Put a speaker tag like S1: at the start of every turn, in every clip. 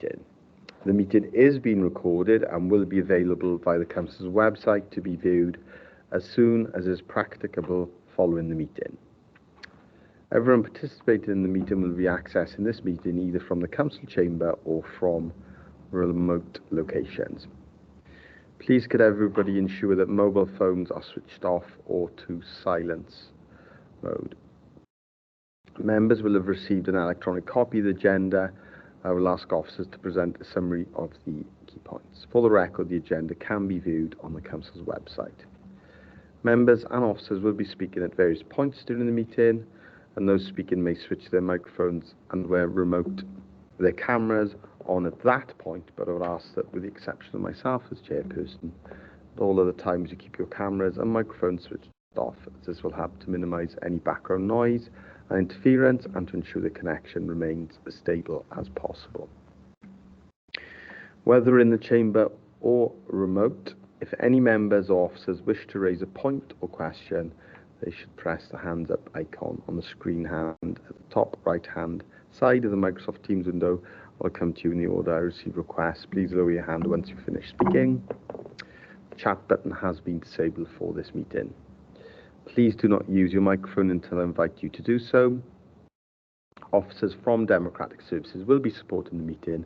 S1: The meeting is being recorded and will be available via the Council's website to be viewed as soon as is practicable following the meeting. Everyone participating in the meeting will be accessing this meeting either from the Council chamber or from remote locations. Please could everybody ensure that mobile phones are switched off or to silence mode. Members will have received an electronic copy of the agenda. I will ask officers to present a summary of the key points. For the record, the agenda can be viewed on the Council's website. Members and officers will be speaking at various points during the meeting, and those speaking may switch their microphones and where remote their cameras on at that point, but I would ask that with the exception of myself as chairperson, at all other times you keep your cameras and microphones switched off, as this will help to minimise any background noise and interference and to ensure the connection remains as stable as possible. Whether in the chamber or remote, if any members or officers wish to raise a point or question, they should press the hands up icon on the screen hand at the top right hand side of the Microsoft Teams window. I'll come to you in the order I receive requests. Please lower your hand once you've finished speaking. The chat button has been disabled for this meeting. Please do not use your microphone until I invite you to do so. Officers from Democratic Services will be supporting the meeting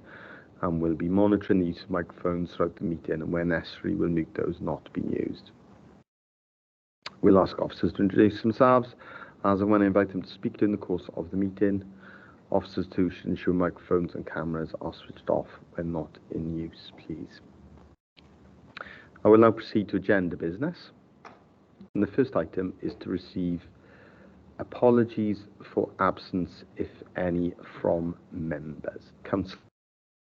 S1: and will be monitoring the use of microphones throughout the meeting, and where necessary will mute those not being used. We'll ask officers to introduce themselves as and when I invite them to speak during the course of the meeting. Officers too should ensure microphones and cameras are switched off when not in use, please. I will now proceed to agenda business. And the first item is to receive apologies for absence, if any, from members. Councillor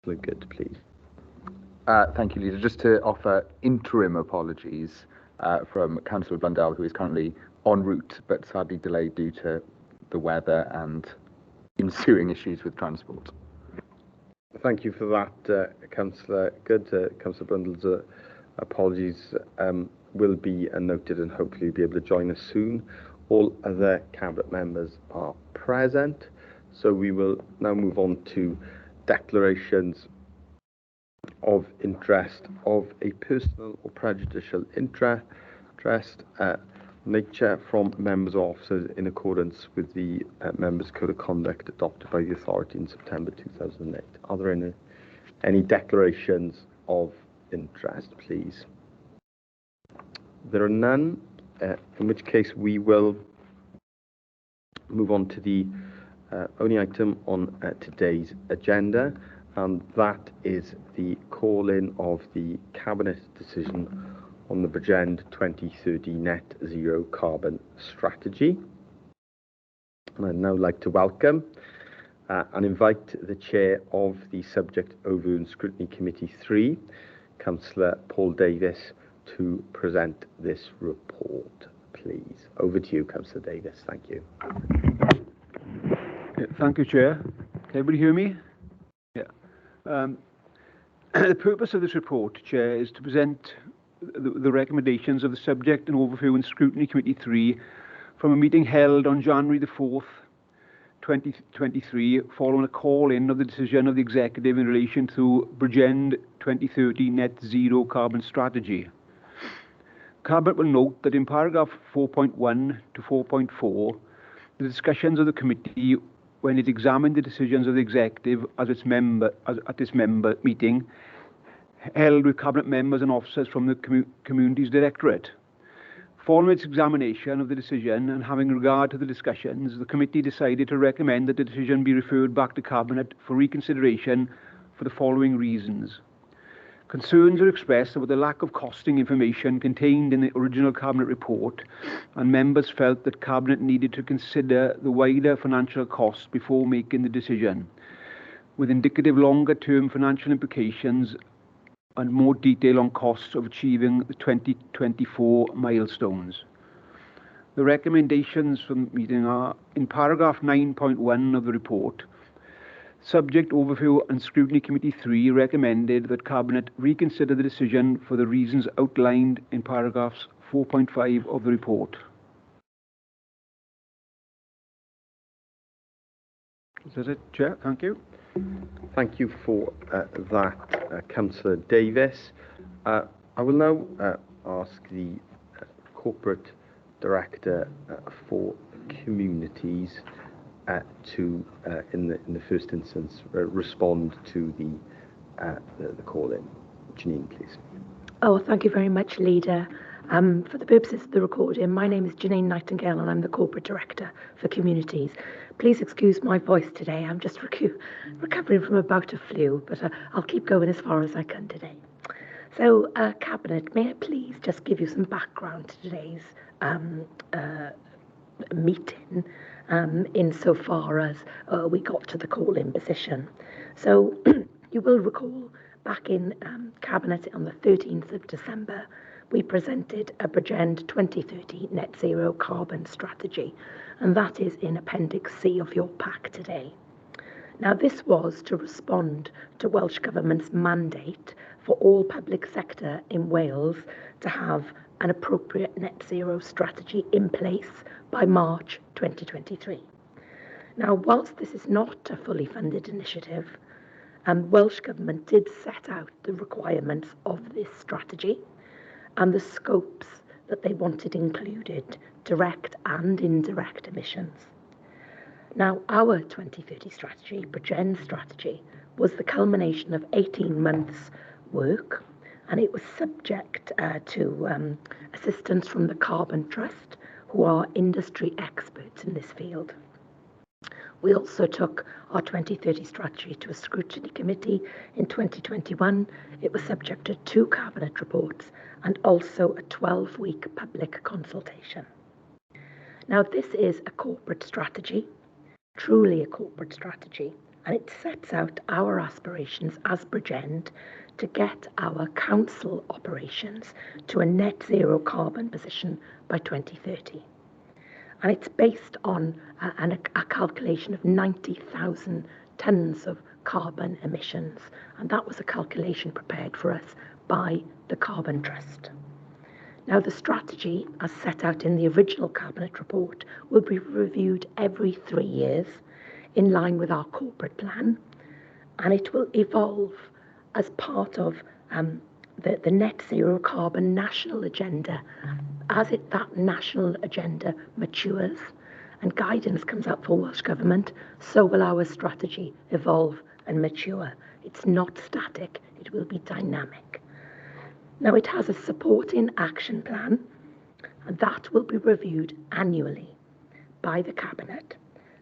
S1: Good, please.
S2: Thank you, Leader. Just to offer interim apologies from Councillor Blundell, who is currently en route but sadly delayed due to the weather and ensuing issues with transport.
S1: Thank you for that, Councillor Good. Councillor Blundell's apologies will be noted and hopefully be able to join us soon. All other Cabinet members are present, so we will now move on to declarations of interest of a personal or prejudicial interest nature from members or officers in accordance with the Members' Code of Conduct adopted by the authority in September 2008. Are there any declarations of interest, please? There are none, in which case we will move on to the only item on today's agenda, and that is the call-in of the Cabinet decision on the Bridgend 2030 net zero carbon strategy. And I'd now like to welcome and invite the chair of the Subject Overview and Scrutiny Committee 3, Councillor Paul Davis, to present this report, please. Over to you, Councillor Davis. Thank you.
S3: Thank you, Chair. Can everybody hear me? Yeah. The purpose of this report, Chair, is to present the recommendations of the Subject and Overview and Scrutiny Committee 3 from a meeting held on January the 4th, 2023, following a call-in of the decision of the Executive in relation to Bridgend 2030 net zero carbon strategy. Cabinet will note that in paragraph 4.1 to 4.4, the discussions of the committee when it examined the decisions of the Executive at this member meeting held with Cabinet members and officers from the Communities Directorate. Following its examination of the decision and having regard to the discussions, the committee decided to recommend that the decision be referred back to Cabinet for reconsideration for the following reasons. Concerns are expressed about the lack of costing information contained in the original Cabinet report, and members felt that Cabinet needed to consider the wider financial costs before making the decision, with indicative longer-term financial implications and more detail on costs of achieving the 2024 milestones. The recommendations from the meeting are, in paragraph 9.1 of the report, Subject Overview and Scrutiny Committee 3 recommended that Cabinet reconsider the decision for the reasons outlined in paragraphs 4.5 of the report. Is that it, Chair? Thank you.
S1: Thank you for that, Councillor Davis. I will now ask the Corporate Director for Communities to, in the first instance, respond to the call-in. Janine, please.
S4: Oh, thank you very much, Leader. For the purposes of the recording, my name is Janine Nightingale and I'm the Corporate Director for Communities. Please excuse my voice today. I'm just recovering from a bout of flu, but I'll keep going as far as I can today. So, Cabinet, may I please just give you some background to today's meeting insofar as we got to the call-in position. So, you will recall back in Cabinet on the 13th of December, we presented a Bridgend 2030 net zero carbon strategy, and that is in Appendix C of your pack today. Now, this was to respond to Welsh Government's mandate for all public sector in Wales to have an appropriate net zero strategy in place by March 2023. Now, whilst this is not a fully funded initiative, Welsh Government did set out the requirements of this strategy and the scopes that they wanted included, direct and indirect emissions. Now, our 2030 strategy, Bridgend strategy, was the culmination of 18 months' work, and it was subject to assistance from the Carbon Trust, who are industry experts in this field. We also took our 2030 strategy to a scrutiny committee in 2021. It was subject to 2 cabinet reports and also a 12-week public consultation. Now, this is a corporate strategy, truly a corporate strategy, and it sets out our aspirations as Bridgend to get our council operations to a net zero carbon position by 2030. And it's based on a calculation of 90,000 tonnes of carbon emissions. And that was a calculation prepared for us by the Carbon Trust. Now, the strategy, as set out in the original Cabinet report, will be reviewed every 3 years in line with our corporate plan. And it will evolve as part of the net zero carbon national agenda. As that national agenda matures and guidance comes out for Welsh Government, so will our strategy evolve and mature. It's not static, it will be dynamic. Now, it has a supporting action plan, and that will be reviewed annually by the Cabinet.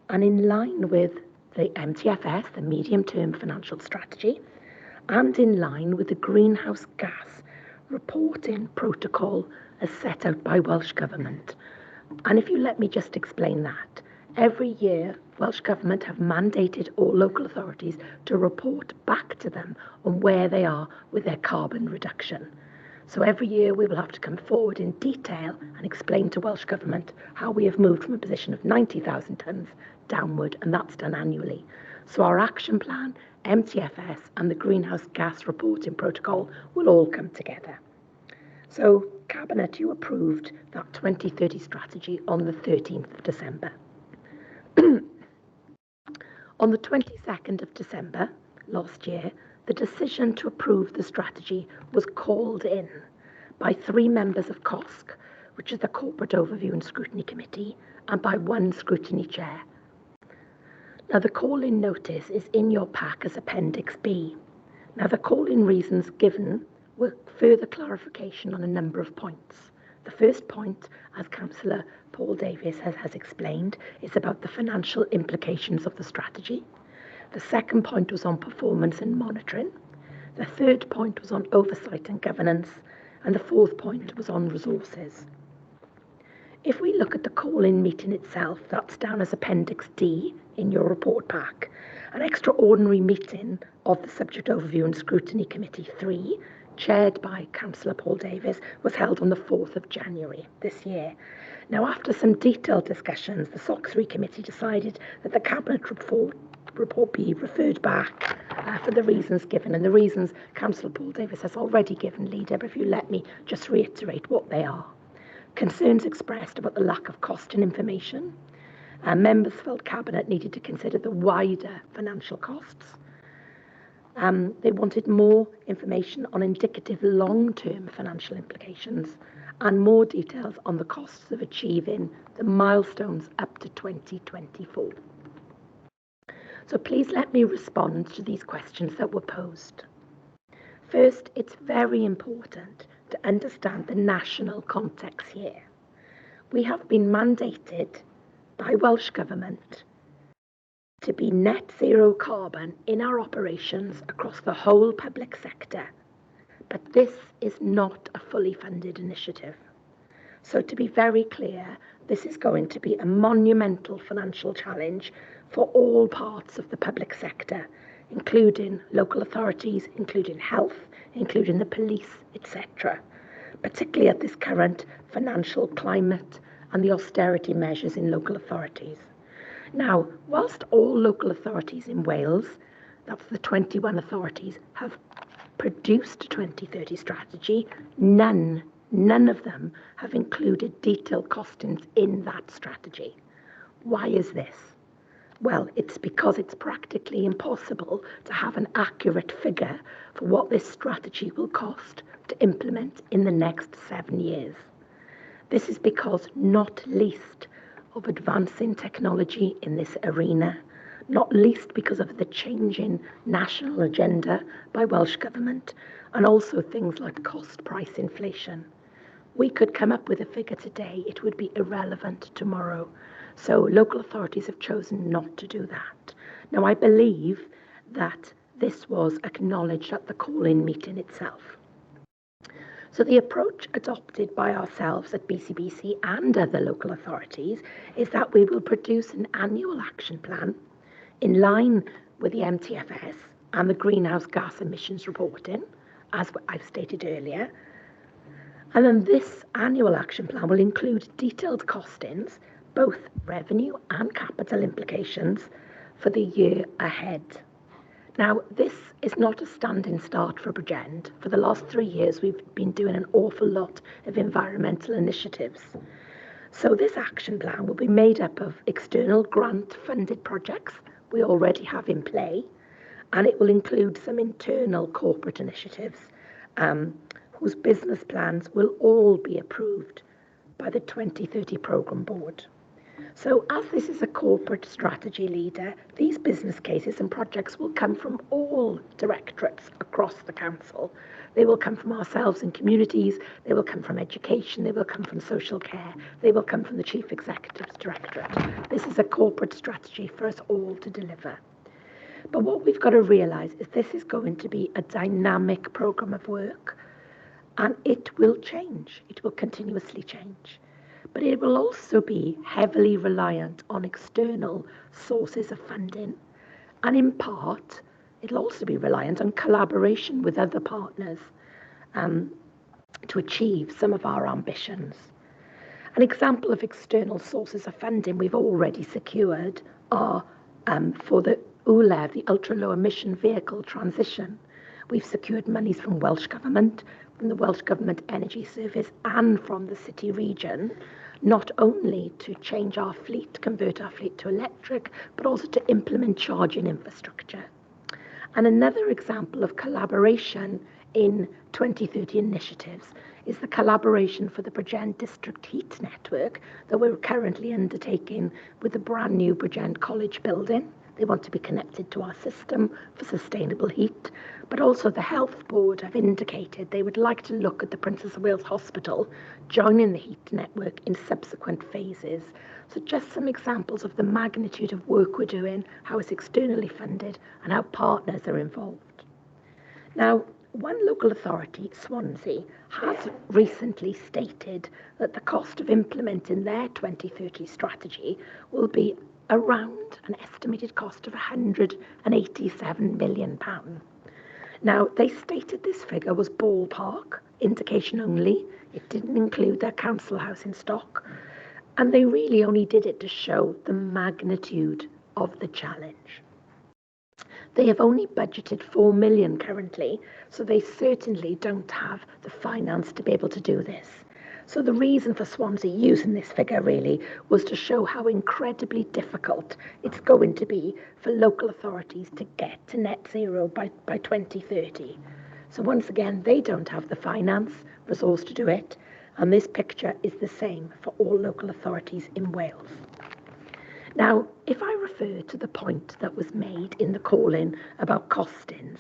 S4: And in line with the MTFS, the Medium-Term Financial Strategy, and in line with the Greenhouse Gas Reporting Protocol as set out by Welsh Government. And if you let me just explain that, every year Welsh Government have mandated all local authorities to report back to them on where they are with their carbon reduction. So every year we will have to come forward in detail and explain to Welsh Government how we have moved from a position of 90,000 tonnes downward, and that's done annually. So our action plan, MTFS and the Greenhouse Gas Reporting Protocol will all come together. So Cabinet, you approved that 2030 strategy on the 13th of December. On the 22nd of December last year, the decision to approve the strategy was called in by 3 members of COSC, which is the Corporate Overview and Scrutiny Committee, and by 1 scrutiny chair. Now, the call-in notice is in your pack as Appendix B. Now, the call-in reasons given were further clarification on a number of points. The first point, as Councillor Paul Davies has explained, is about the financial implications of the strategy. The second point was on performance and monitoring. The third point was on oversight and governance. And the fourth point was on resources. If we look at the call-in meeting itself, that's down as Appendix D in your report pack. An extraordinary meeting of the Subject Overview and Scrutiny Committee 3, chaired by Councillor Paul Davies, was held on the 4th of January this year. Now, after some detailed discussions, the SOC3 committee decided that the Cabinet report be referred back for the reasons given, and the reasons Councillor Paul Davies has already given, Leader, but if you let me just reiterate what they are. Concerns expressed about the lack of cost and information. Members felt Cabinet needed to consider the wider financial costs. They wanted more information on indicative long-term financial implications and more details on the costs of achieving the milestones up to 2024. So please let me respond to these questions that were posed. First, it's very important to understand the national context here. We have been mandated by Welsh Government to be net zero carbon in our operations across the whole public sector. But this is not a fully funded initiative. So to be very clear, this is going to be a monumental financial challenge for all parts of the public sector, including local authorities, including health, including the police, etc., particularly at this current financial climate and the austerity measures in local authorities. Now, whilst all local authorities in Wales, that's the 21 authorities, have produced a 2030 strategy, none of them have included detailed costings in that strategy. Why is this? Well, it's because it's practically impossible to have an accurate figure for what this strategy will cost to implement in the next 7 years. This is because, not least, of advancing technology in this arena, not least because of the changing national agenda by Welsh Government, and also things like cost price inflation. We could come up with a figure today, it would be irrelevant tomorrow. So local authorities have chosen not to do that. Now, I believe that this was acknowledged at the call-in meeting itself. So the approach adopted by ourselves at BCBC and other local authorities is that we will produce an annual action plan in line with the MTFS and the greenhouse gas emissions reporting, as I've stated earlier. And then this annual action plan will include detailed costings, both revenue and capital implications for the year ahead. Now, this is not a standing start for Bridgend. For the last 3 years, we've been doing an awful lot of environmental initiatives. So this action plan will be made up of external grant-funded projects we already have in play, and it will include some internal corporate initiatives whose business plans will all be approved by the 2030 Programme Board. So as this is a corporate strategy leader, these business cases and projects will come from all directorates across the council. They will come from ourselves and communities, they will come from education, they will come from social care, they will come from the Chief Executive's Directorate. This is a corporate strategy for us all to deliver. But what we've got to realise is this is going to be a dynamic programme of work, and it will change. It will continuously change. But it will also be heavily reliant on external sources of funding. And in part, it'll also be reliant on collaboration with other partners to achieve some of our ambitions. An example of external sources of funding we've already secured are for the ULEV, the Ultra Low Emission Vehicle Transition. We've secured monies from Welsh Government, from the Welsh Government Energy Service, and from the City Region, not only to change our fleet, convert our fleet to electric, but also to implement charging infrastructure. And another example of collaboration in 2030 initiatives is the collaboration for the Bridgend District Heat Network that we're currently undertaking with the brand new Bridgend College building. They want to be connected to our system for sustainable heat, but also the Health Board have indicated they would like to look at the Princess of Wales Hospital joining the heat network in subsequent phases. So just some examples of the magnitude of work we're doing, how it's externally funded, and how partners are involved. Now, one local authority, Swansea, has recently stated that the cost of implementing their 2030 strategy will be around an estimated cost of £187 million. Now, they stated this figure was ballpark, indication only. It didn't include their council house in stock. And they really only did it to show the magnitude of the challenge. They have only budgeted 4 million currently, so they certainly don't have the finance to be able to do this. So the reason for Swansea using this figure really was to show how incredibly difficult it's going to be for local authorities to get to net zero by 2030. So once again, they don't have the finance resource to do it, and this picture is the same for all local authorities in Wales. Now, if I refer to the point that was made in the call-in about costings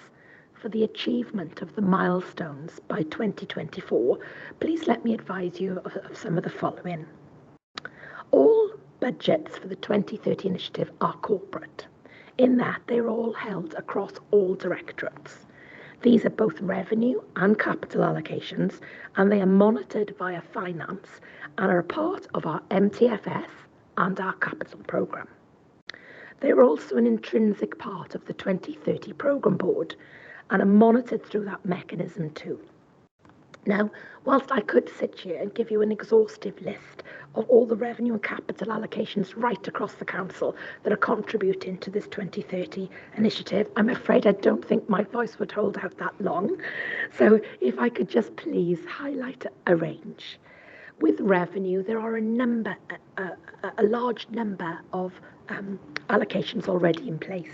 S4: for the achievement of the milestones by 2024, please let me advise you of some of the following. All budgets for the 2030 initiative are corporate, in that they're all held across all directorates. These are both revenue and capital allocations, and they are monitored via finance and are a part of our MTFS and our capital programme. They are also an intrinsic part of the 2030 programme board and are monitored through that mechanism too. Now, whilst I could sit here and give you an exhaustive list of all the revenue and capital allocations right across the council that are contributing to this 2030 initiative, I'm afraid I don't think my voice would hold out that long. So if I could just please highlight a range. With revenue, there are a large number of allocations already in place.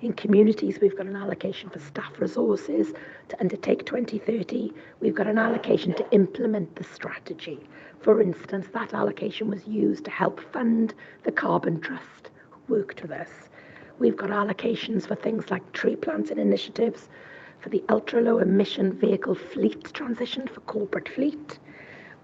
S4: In communities, we've got an allocation for staff resources to undertake 2030. We've got an allocation to implement the strategy. For instance, that allocation was used to help fund the Carbon Trust, who worked with us. We've got allocations for things like tree planting initiatives, for the ultra-low emission vehicle fleet transition for corporate fleet.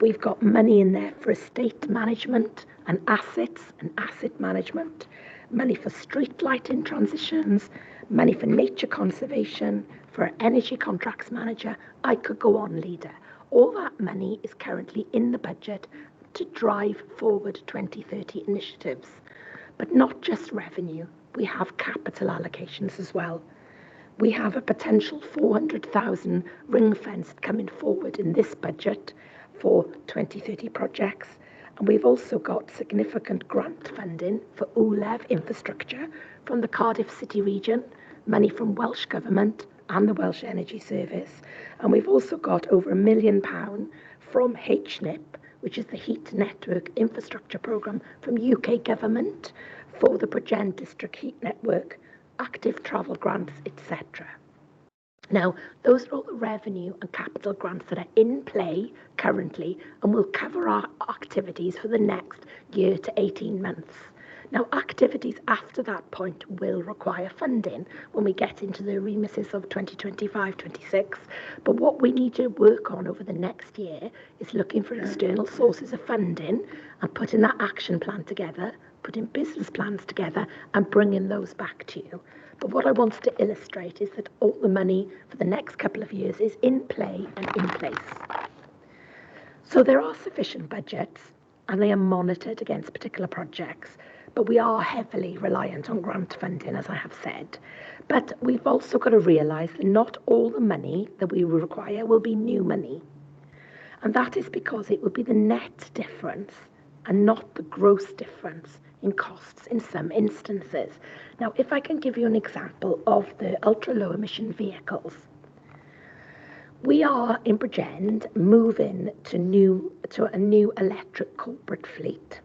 S4: We've got money in there for estate management and assets and asset management, money for street lighting transitions, money for nature conservation, for an energy contracts manager. I could go on, leader. All that money is currently in the budget to drive forward 2030 initiatives. But not just revenue, we have capital allocations as well. We have a potential 400,000 ring-fenced coming forward in this budget for 2030 projects. And we've also got significant grant funding for ULEV infrastructure from the Cardiff City region, money from Welsh Government and the Welsh Energy Service. And we've also got over £1 million from HNIP, which is the Heat Network Infrastructure Programme from UK Government for the Bridgend District Heat Network, active travel grants, etc. Now, those are all the revenue and capital grants that are in play currently and will cover our activities for the next year to 18 months. Now, activities after that point will require funding when we get into the remises of 2025-26. But what we need to work on over the next year is looking for external sources of funding and putting that action plan together, putting business plans together and bringing those back to you. But what I wanted to illustrate is that all the money for the next couple of years is in play and in place. So there are sufficient budgets and they are monitored against particular projects, but we are heavily reliant on grant funding, as I have said. But we've also got to realise that not all the money that we require will be new money. And that is because it will be the net difference and not the gross difference in costs in some instances. Now, if I can give you an example of the ultra-low emission vehicles, we are in Bridgend moving to a new electric corporate fleet.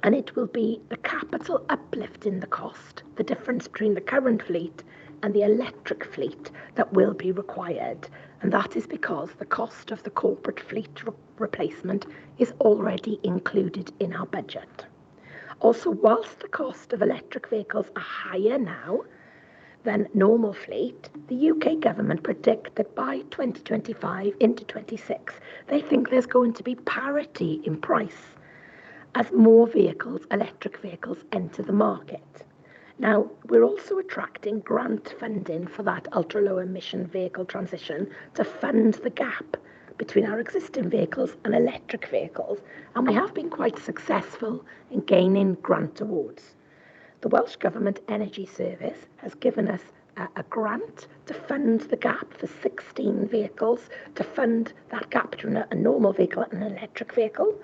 S4: And it will be the capital uplift in the cost, the difference between the current fleet and the electric fleet that will be required. And that is because the cost of the corporate fleet replacement is already included in our budget. Also, whilst the cost of electric vehicles are higher now than normal fleet, the UK government predict that by 2025 into 26, they think there's going to be parity in price as more vehicles, electric vehicles, enter the market. Now, we're also attracting grant funding for that ultra-low emission vehicle transition to fund the gap between our existing vehicles and electric vehicles, and we have been quite successful in gaining grant awards. The Welsh Government Energy Service has given us a grant to fund the gap for 16 vehicles, to fund that gap between a normal vehicle and an electric vehicle.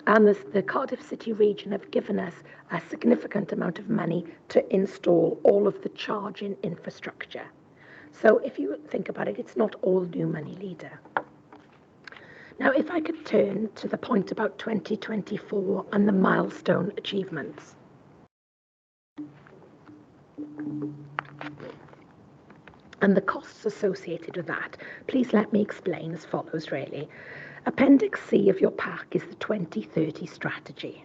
S4: And the Cardiff City region have given us a significant amount of money to install all of the charging infrastructure. So if you think about it, it's not all new money, leader. Now, if I could turn to the point about 2024 and the milestone achievements. And the costs associated with that, please let me explain as follows, really. Appendix C of your pack is the 2030 strategy.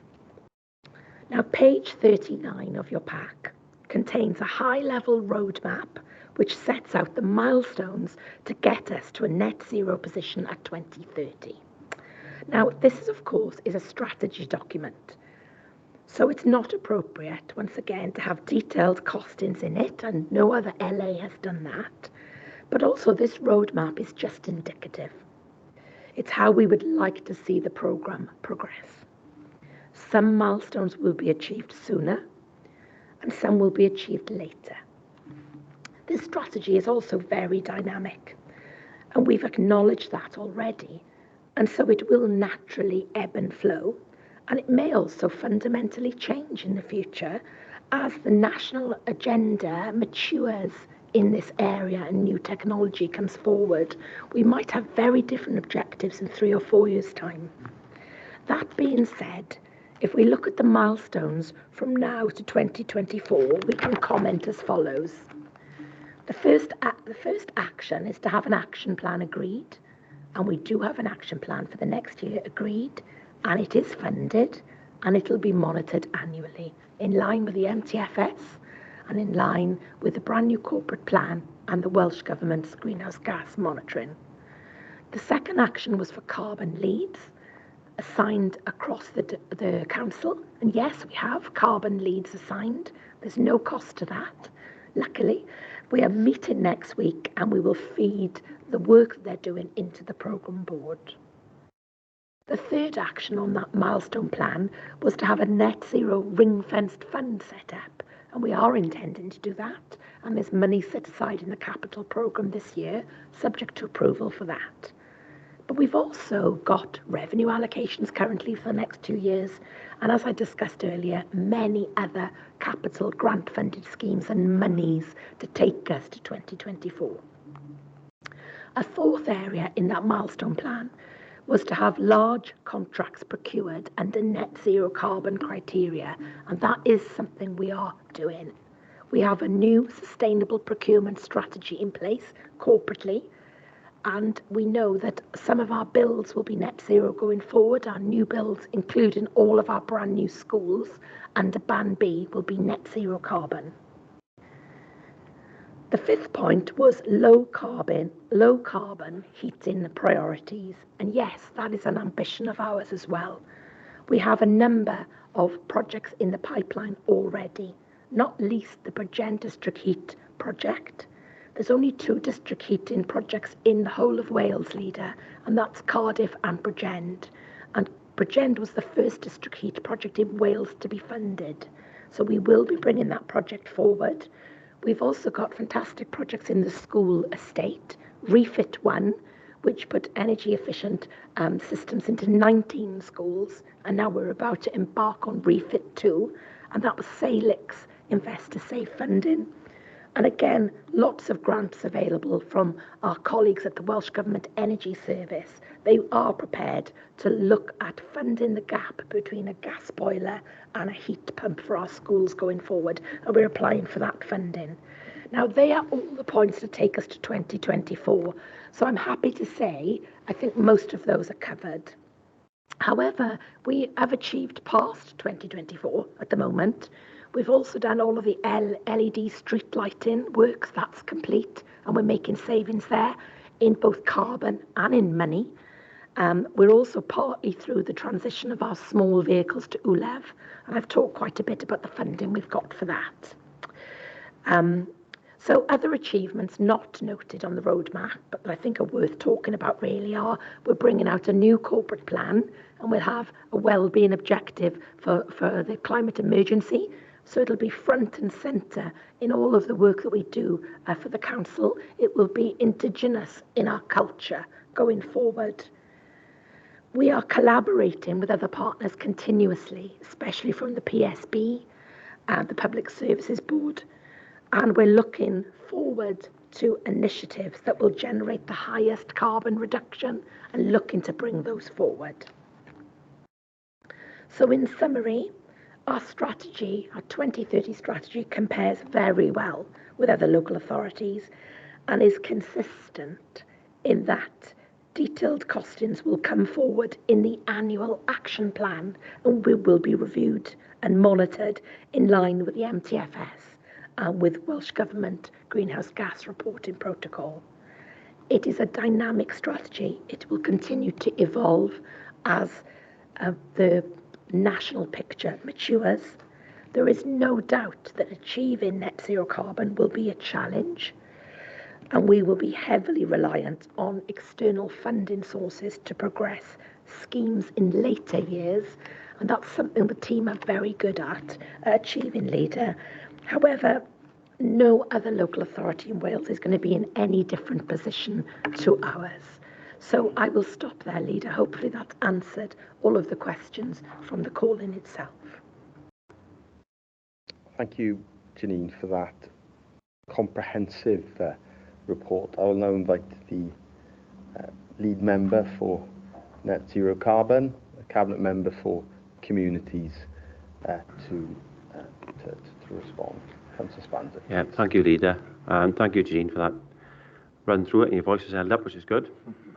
S4: Now, page 39 of your pack contains a high-level roadmap which sets out the milestones to get us to a net zero position at 2030. Now, this, of course, is a strategy document. So it's not appropriate, once again, to have detailed costings in it, and no other LA has done that. But also, this roadmap is just indicative. It's how we would like to see the programme progress. Some milestones will be achieved sooner, and some will be achieved later. This strategy is also very dynamic, and we've acknowledged that already, and so it will naturally ebb and flow, and it may also fundamentally change in the future as the national agenda matures in this area and new technology comes forward. We might have very different objectives in 3 or 4 years' time. That being said, if we look at the milestones from now to 2024, we can comment as follows. The first action is to have an action plan agreed, and we do have an action plan for the next year agreed, and it is funded, and it'll be monitored annually in line with the MTFS and in line with the brand new corporate plan and the Welsh Government's greenhouse gas monitoring. The second action was for carbon leads assigned across the council, and yes, we have carbon leads assigned. There's no cost to that, luckily. We are meeting next week, and we will feed the work that they're doing into the programme board. The third action on that milestone plan was to have a net zero ring-fenced fund set up, and we are intending to do that, and there's money set aside in the capital programme this year, subject to approval for that. But we've also got revenue allocations currently for the next 2 years, and as I discussed earlier, many other capital grant-funded schemes and monies to take us to 2024. A fourth area in that milestone plan was to have large contracts procured under net zero carbon criteria, and that is something we are doing. We have a new sustainable procurement strategy in place corporately, and we know that some of our builds will be net zero going forward. Our new builds, including all of our brand new schools under Ban B, will be net zero carbon. The fifth point was low carbon heating priorities. And yes, that is an ambition of ours as well. We have a number of projects in the pipeline already, not least the Bridgend District Heat project. There's only 2 district heating projects in the whole of Wales, Leader, and that's Cardiff and Bridgend. And Bridgend was the first district heat project in Wales to be funded. So we will be bringing that project forward. We've also got fantastic projects in the school estate. Refit 1, which put energy efficient systems into 19 schools, and now we're about to embark on Refit 2, and that was Salix Investor Safe funding. And again, lots of grants available from our colleagues at the Welsh Government Energy Service. They are prepared to look at funding the gap between a gas boiler and a heat pump for our schools going forward, and we're applying for that funding. Now, they are all the points to take us to 2024, so I'm happy to say I think most of those are covered. However, we have achieved past 2024 at the moment. We've also done all of the LED street lighting works, that's complete, and we're making savings there in both carbon and in money. We're also partly through the transition of our small vehicles to ULEV, and I've talked quite a bit about the funding we've got for that. So other achievements not noted on the roadmap, but that I think are worth talking about really are, we're bringing out a new corporate plan, and we'll have a wellbeing objective for the climate emergency. So it'll be front and centre in all of the work that we do for the council. It will be indigenous in our culture going forward. We are collaborating with other partners continuously, especially from the PSB and the Public Services Board. And we're looking forward to initiatives that will generate the highest carbon reduction and looking to bring those forward. So in summary, our strategy, our 2030 strategy, compares very well with other local authorities and is consistent in that detailed costings will come forward in the annual action plan and will be reviewed and monitored in line with the MTFS and with Welsh Government Greenhouse Gas Reporting Protocol. It is a dynamic strategy. It will continue to evolve as the national picture matures. There is no doubt that achieving net zero carbon will be a challenge, and we will be heavily reliant on external funding sources to progress schemes in later years, and that's something the team are very good at achieving later. However, no other local authority in Wales is going to be in any different position to ours. So I will stop there, Leader. Hopefully that's answered all of the questions from the call-in itself.
S1: Thank you, Janine, for that comprehensive report. I will now invite the lead member for Net Zero Carbon, a cabinet member for communities, to respond. Councillor Spanzer.
S5: Yeah, thank you, Leader, and thank you, Janine, for that run through it. And your voice is held up, which is good.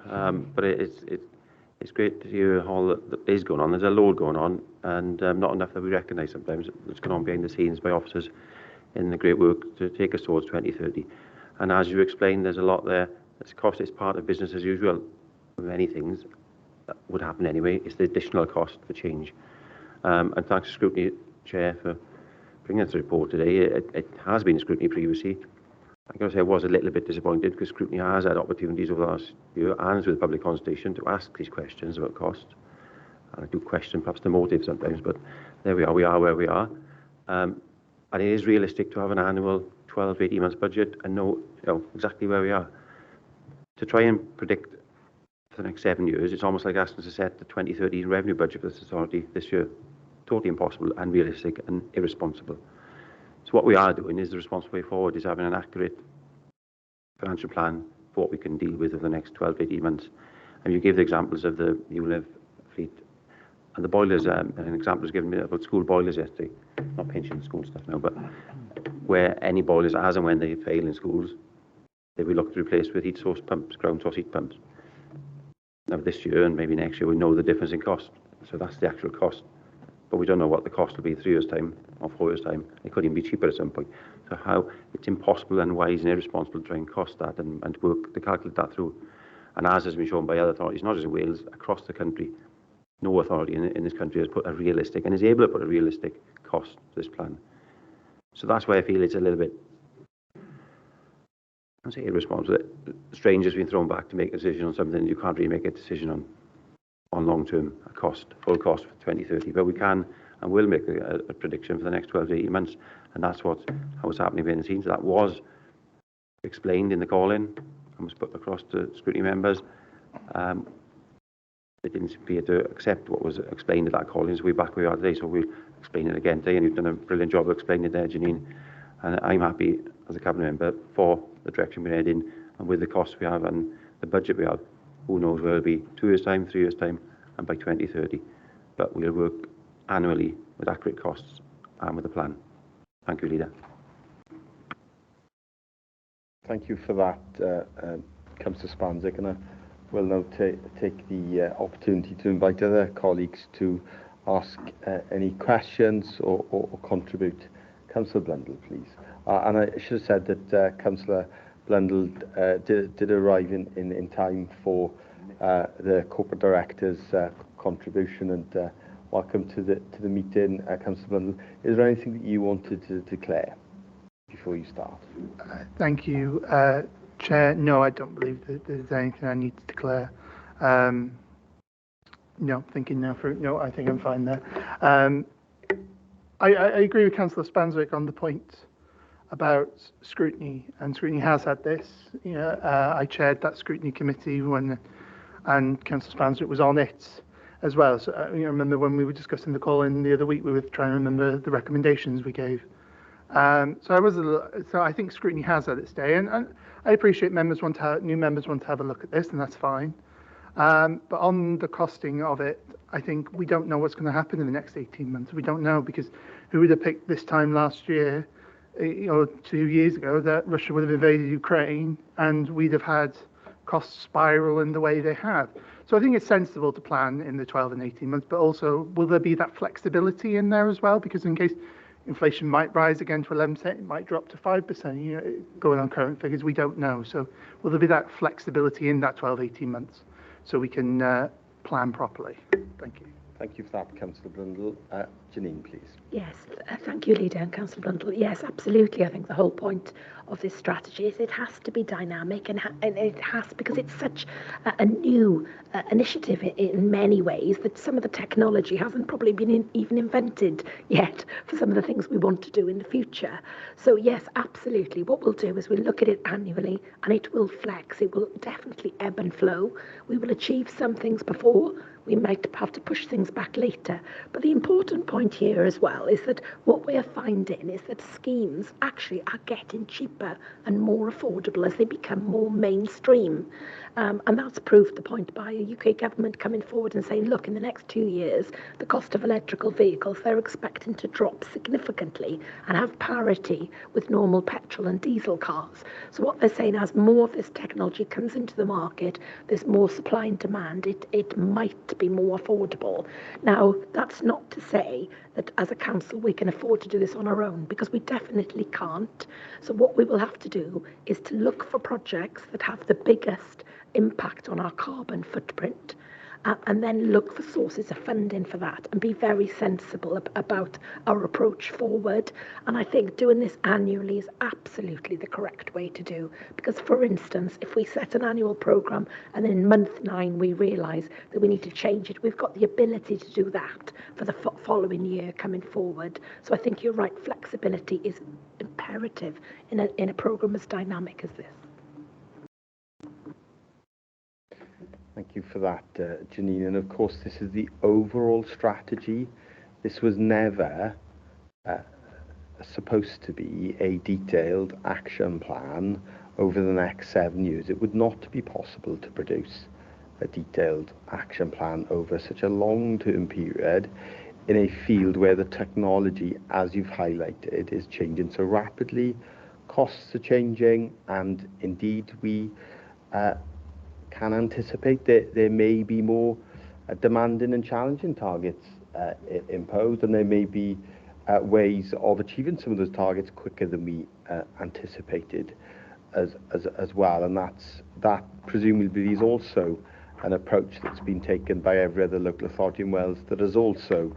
S5: But it's great to hear all that is going on. There's a load going on, and not enough that we recognise sometimes that's going on behind the scenes by officers in the great work to take us towards 2030. And as you explained, there's a lot there. It's cost. It's part of business as usual. Many things that would happen anyway. It's the additional cost for change. And thanks to Scrutiny Chair for bringing us the report today. It has been scrutiny previously. I've got to say I was a little bit disappointed because Scrutiny has had opportunities over the last year and with the public consultation to ask these questions about cost. And I do question perhaps the motive sometimes, but there we are where we are. And it is realistic to have an annual 12 to 18 months budget and know, exactly where we are. To try and predict for the next 7 years, it's almost like asking us to set the 2030 revenue budget for this authority this year. Totally impossible, unrealistic and irresponsible. So what we are doing is the responsible way forward is having an accurate financial plan for what we can deal with over the next 12 to 18 months. And you gave the examples of the ULEV fleet and the boilers. An example was given me about school boilers yesterday. Not pension school stuff now, but where any boilers, as and when they fail in schools, they will look to replace with heat source pumps, ground source heat pumps. Now this year and maybe next year we know the difference in cost. So that's the actual cost. But we don't know what the cost will be 3 years' time or 4 years' time. It could even be cheaper at some point. So how it's impossible and wise and irresponsible to try and cost that and to work to calculate that through. And as has been shown by other authorities, not just in Wales, across the country, no authority in this country has put a realistic and is able to put a realistic cost to this plan. So that's why I feel it's a little bit, I say irresponsible. Strange has been thrown back to make a decision on something you can't really make a decision on long-term cost, full cost for 2030. But we can and will make a prediction for the next 12 to 18 months. And that's how it's happening behind the scenes. That was explained in the call-in and was put across to scrutiny members. They didn't appear to accept what was explained at that call-in, so we're back where we are today. So we'll explain it again today, and you've done a brilliant job of explaining it there, Janine. And I'm happy as a cabinet member for the direction we're heading and with the costs we have and the budget we have. Who knows where it'll be 2 years' time, 3 years' time, and by 2030. But we'll work annually with accurate costs and with a plan. Thank you, Leader.
S1: Thank you for that, Councillor Spanzik, and I will now take the opportunity to invite other colleagues to ask any questions or contribute. Councillor Blundell, please. And I should have said that Councillor Blundell did arrive in time for the corporate director's contribution, and welcome to the meeting, Councillor Blundell. Is there anything that you wanted to declare before you start?
S6: Thank you, Chair. No, I don't believe that there's anything I need to declare. No, thinking now for no, I think I'm fine there. I agree with Councillor Spanzik on the point about scrutiny, and scrutiny has had this. I chaired that scrutiny committee and Councillor Spanzik was on it as well. So I remember when we were discussing the call-in the other week, we were trying to remember the recommendations we gave. So I think scrutiny has had its day, and I appreciate new members want to have a look at this, and that's fine. But on the costing of it, I think we don't know what's going to happen in the next 18 months. We don't know, because who would have picked this time last year, 2 years ago, that Russia would have invaded Ukraine and we'd have had costs spiral in the way they have. So I think it's sensible to plan in the 12 and 18 months, but also will there be that flexibility in there as well? Because in case inflation might rise again to 11%, it might drop to 5%, going on current figures, we don't know. So will there be that flexibility in that 12, 18 months so we can plan properly? Thank you.
S1: Thank you for that, Councillor Brundle. Janine, please.
S4: Yes, thank you, Leader and Councillor Brundle. Yes, absolutely. I think the whole point of this strategy is it has to be dynamic, and it has, because it's such a new initiative in many ways, that some of the technology hasn't probably been even invented yet for some of the things we want to do in the future. So yes, absolutely. What we'll do is we'll look at it annually, and it will flex. It will definitely ebb and flow. We will achieve some things before. We might have to push things back later. But the important point here as well is that what we are finding is that schemes actually are getting cheaper and more affordable as they become more mainstream. And that's proved the point by a UK government coming forward and saying, look, in the next 2 years, the cost of electrical vehicles, they're expecting to drop significantly and have parity with normal petrol and diesel cars. So what they're saying, as more of this technology comes into the market, there's more supply and demand, it might be more affordable. Now, that's not to say that as a council we can afford to do this on our own, because we definitely can't. So what we will have to do is to look for projects that have the biggest impact on our carbon footprint, and then look for sources of funding for that and be very sensible about our approach forward. And I think doing this annually is absolutely the correct way to do, because, for instance, if we set an annual programme and then in month 9 we realise that we need to change it, we've got the ability to do that for the following year coming forward. So I think you're right, flexibility is imperative in a programme as dynamic as this.
S1: Thank you for that, Janine. And of course, this is the overall strategy. This was never supposed to be a detailed action plan over the next 7 years. It would not be possible to produce a detailed action plan over such a long-term period in a field where the technology, as you've highlighted, is changing so rapidly. Costs are changing, and indeed we can anticipate that there may be more demanding and challenging targets imposed, and there may be ways of achieving some of those targets quicker than we anticipated as well. And that presumably is also an approach that's been taken by every other local authority in Wales that has also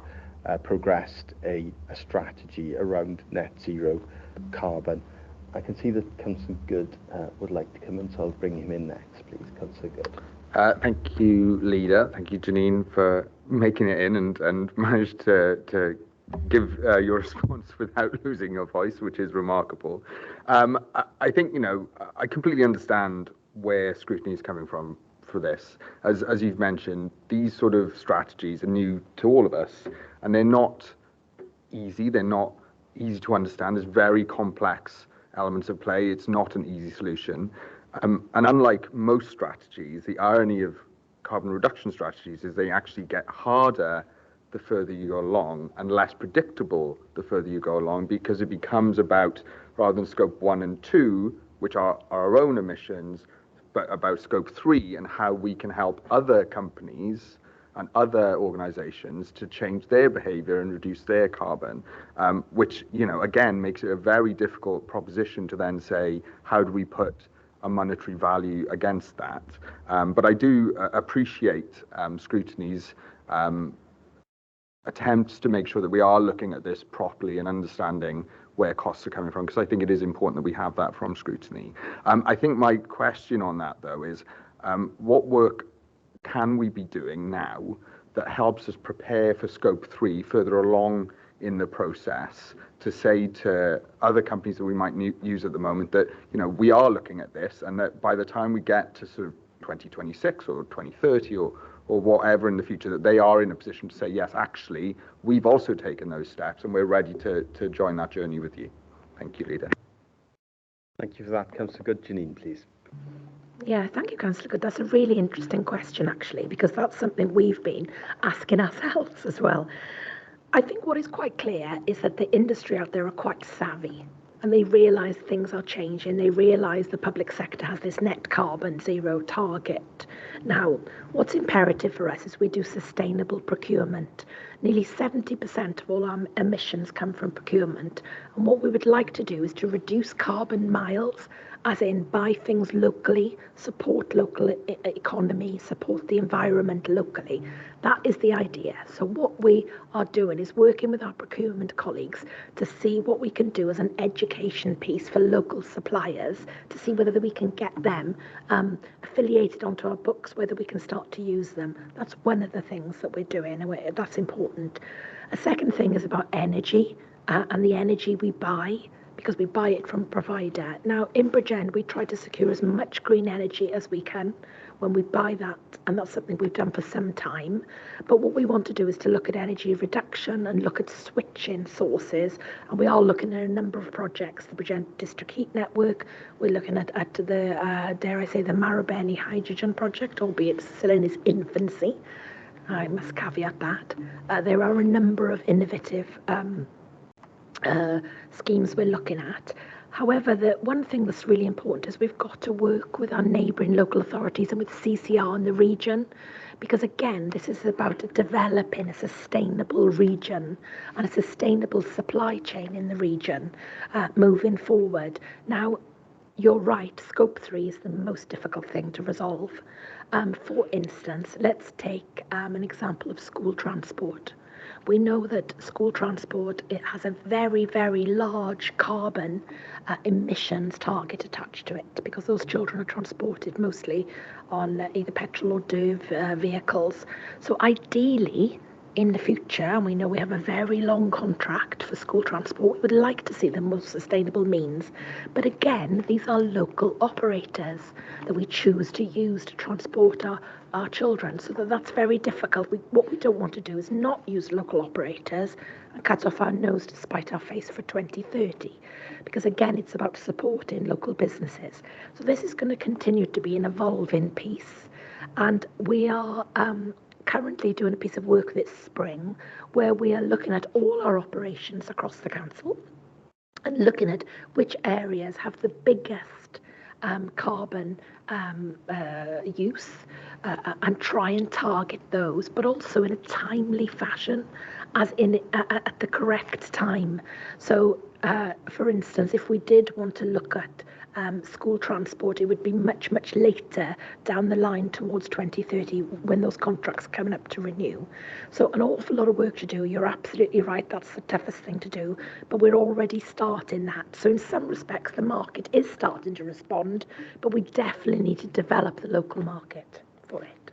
S1: progressed a strategy around net zero carbon. I can see that Councillor Good would like to come in, so I'll bring him in next, please. Councillor Good.
S2: Thank you, Leader. Thank you, Janine, for making it in and managed to give your response without losing your voice, which is remarkable. I think, I completely understand where scrutiny is coming from for this. As you've mentioned, these sort of strategies are new to all of us, and they're not easy. They're not easy to understand. There's very complex elements of play. It's not an easy solution. And unlike most strategies, the irony of carbon reduction strategies is they actually get harder the further you go along and less predictable the further you go along, because it becomes about, rather than scope 1 and 2, which are our own emissions, but about scope 3 and how we can help other companies and other organizations to change their behavior and reduce their carbon, which, again, makes it a very difficult proposition to then say, how do we put a monetary value against that? But I do appreciate scrutiny's attempts to make sure that we are looking at this properly and understanding where costs are coming from, because I think it is important that we have that from scrutiny. I think my question on that, though, is what work can we be doing now that helps us prepare for scope 3 further along in the process, to say to other companies that we might use at the moment that, we are looking at this, and that by the time we get to sort of 2026 or 2030 or whatever in the future, that they are in a position to say, yes, actually, we've also taken those steps and we're ready to join that journey with you. Thank you, Leader.
S1: Thank you for that. Councillor Good. Janine, please.
S4: Yeah, thank you, Councillor Good. That's a really interesting question, actually, because that's something we've been asking ourselves as well. I think what is quite clear is that the industry out there are quite savvy, and they realise things are changing. They realise the public sector has this net carbon zero target. Now, what's imperative for us is we do sustainable procurement. Nearly 70% of all our emissions come from procurement. And what we would like to do is to reduce carbon miles, as in buy things locally, support local economy, support the environment locally. That is the idea. So what we are doing is working with our procurement colleagues to see what we can do as an education piece for local suppliers, to see whether we can get them affiliated onto our books, whether we can start to use them. That's one of the things that we're doing, and that's important. A second thing is about energy and the energy we buy, because we buy it from a provider. Now, in Bridgend, we try to secure as much green energy as we can when we buy that, and that's something we've done for some time. But what we want to do is to look at energy reduction and look at switching sources, and we are looking at a number of projects, the Bridgend District Heat Network. We're looking at the, dare I say, the Marubeni Hydrogen Project, albeit still in its infancy. I must caveat that. There are a number of innovative schemes we're looking at. However, the one thing that's really important is we've got to work with our neighbouring local authorities and with CCR in the region, because again, this is about developing a sustainable region and a sustainable supply chain in the region moving forward. Now, you're right, Scope 3 is the most difficult thing to resolve. For instance, let's take an example of school transport. We know that school transport, it has a very, very large carbon emissions target attached to it, because those children are transported mostly on either petrol or DERV vehicles. So ideally, in the future, and we know we have a very long contract for school transport, we would like to see the most sustainable means. But again, these are local operators that we choose to use to transport our children. So that's very difficult. What we don't want to do is not use local operators and cut off our nose to spite our face for 2030. Because again, it's about supporting local businesses. So this is going to continue to be an evolving piece. And we are currently doing a piece of work this spring where we are looking at all our operations across the council and looking at which areas have the biggest carbon use and try and target those, but also in a timely fashion, as in at the correct time. So, for instance, if we did want to look at school transport, it would be much, much later down the line towards 2030 when those contracts are coming up to renew. So an awful lot of work to do. You're absolutely right. That's the toughest thing to do, but we're already starting that. So in some respects, the market is starting to respond, but we definitely need to develop the local market for it.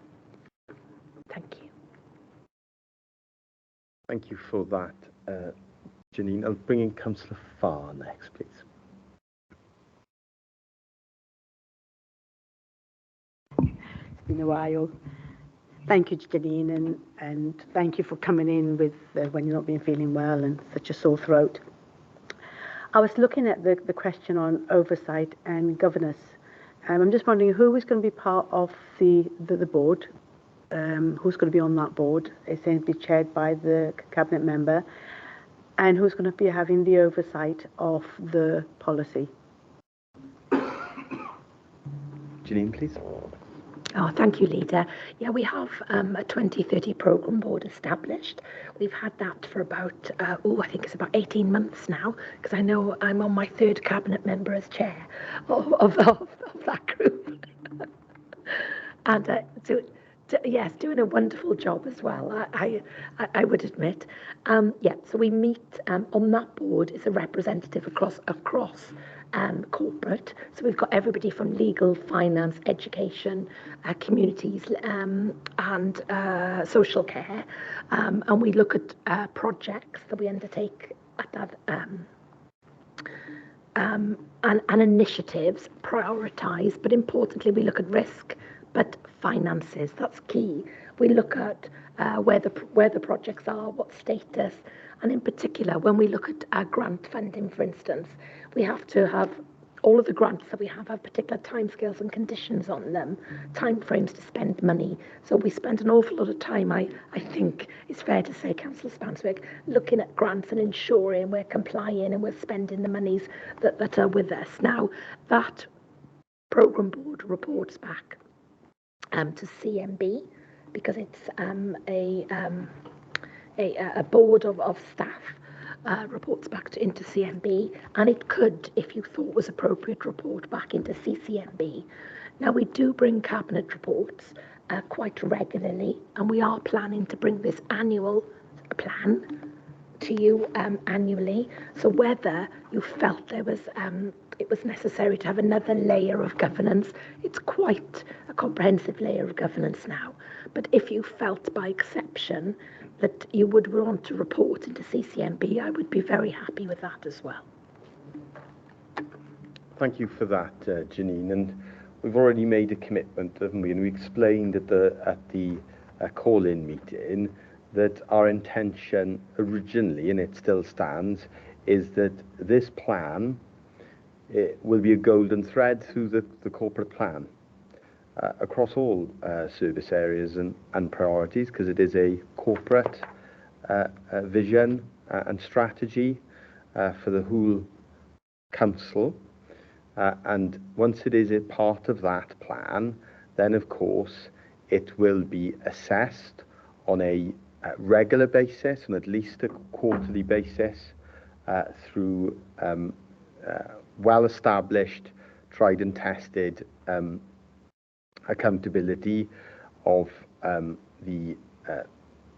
S4: Thank you.
S1: Thank you for that, Janine. I'll bring in Councillor Farr next, please.
S7: It's been a while. Thank you, Janine, and thank you for coming in with when you're not been feeling well and such a sore throat. I was looking at the question on oversight and governance. I'm just wondering who is going to be part of the board, who's going to be on that board. It's going to be chaired by the cabinet member, and who's going to be having the oversight of the policy.
S1: Janine, please.
S4: Oh, thank you, Leader. Yeah, we have a 2030 programme board established. We've had that for about, I think it's about 18 months now, because I know I'm on my third cabinet member as chair of that group. And yes, doing a wonderful job as well, I would admit. So we meet on that board is a representative across corporate. So we've got everybody from legal, finance, education, communities, and social care. And we look at projects that we undertake at that and initiatives, prioritise, but importantly, we look at risk, but finances, that's key. We look at where the projects are, what status, And in particular, when we look at our grant funding, for instance, we have to have all of the grants that we have particular timescales and conditions on them, timeframes to spend money. So we spend an awful lot of time, I think it's fair to say, Councillor Spanswick, looking at grants and ensuring we're complying and we're spending the monies that are with us. Now, that programme board reports back to CMB, because it's a board of staff reports back into CMB, and it could, if you thought was appropriate, report back into CCMB. Now, we do bring cabinet reports quite regularly, and we are planning to bring this annual plan to you annually. So whether you felt there was it was necessary to have another layer of governance, it's quite a comprehensive layer of governance now. But if you felt by exception that you would want to report into CCMB, I would be very happy with that as well.
S1: Thank you for that, Janine. And we've already made a commitment, haven't we? And we explained at the call-in meeting that our intention originally, and it still stands, is that this plan will be a golden thread through the corporate plan across all service areas and priorities, because it is a corporate vision and strategy for the whole council. And once it is a part of that plan, then of course it will be assessed on a regular basis, on at least a quarterly basis, through well-established, tried and tested accountability of the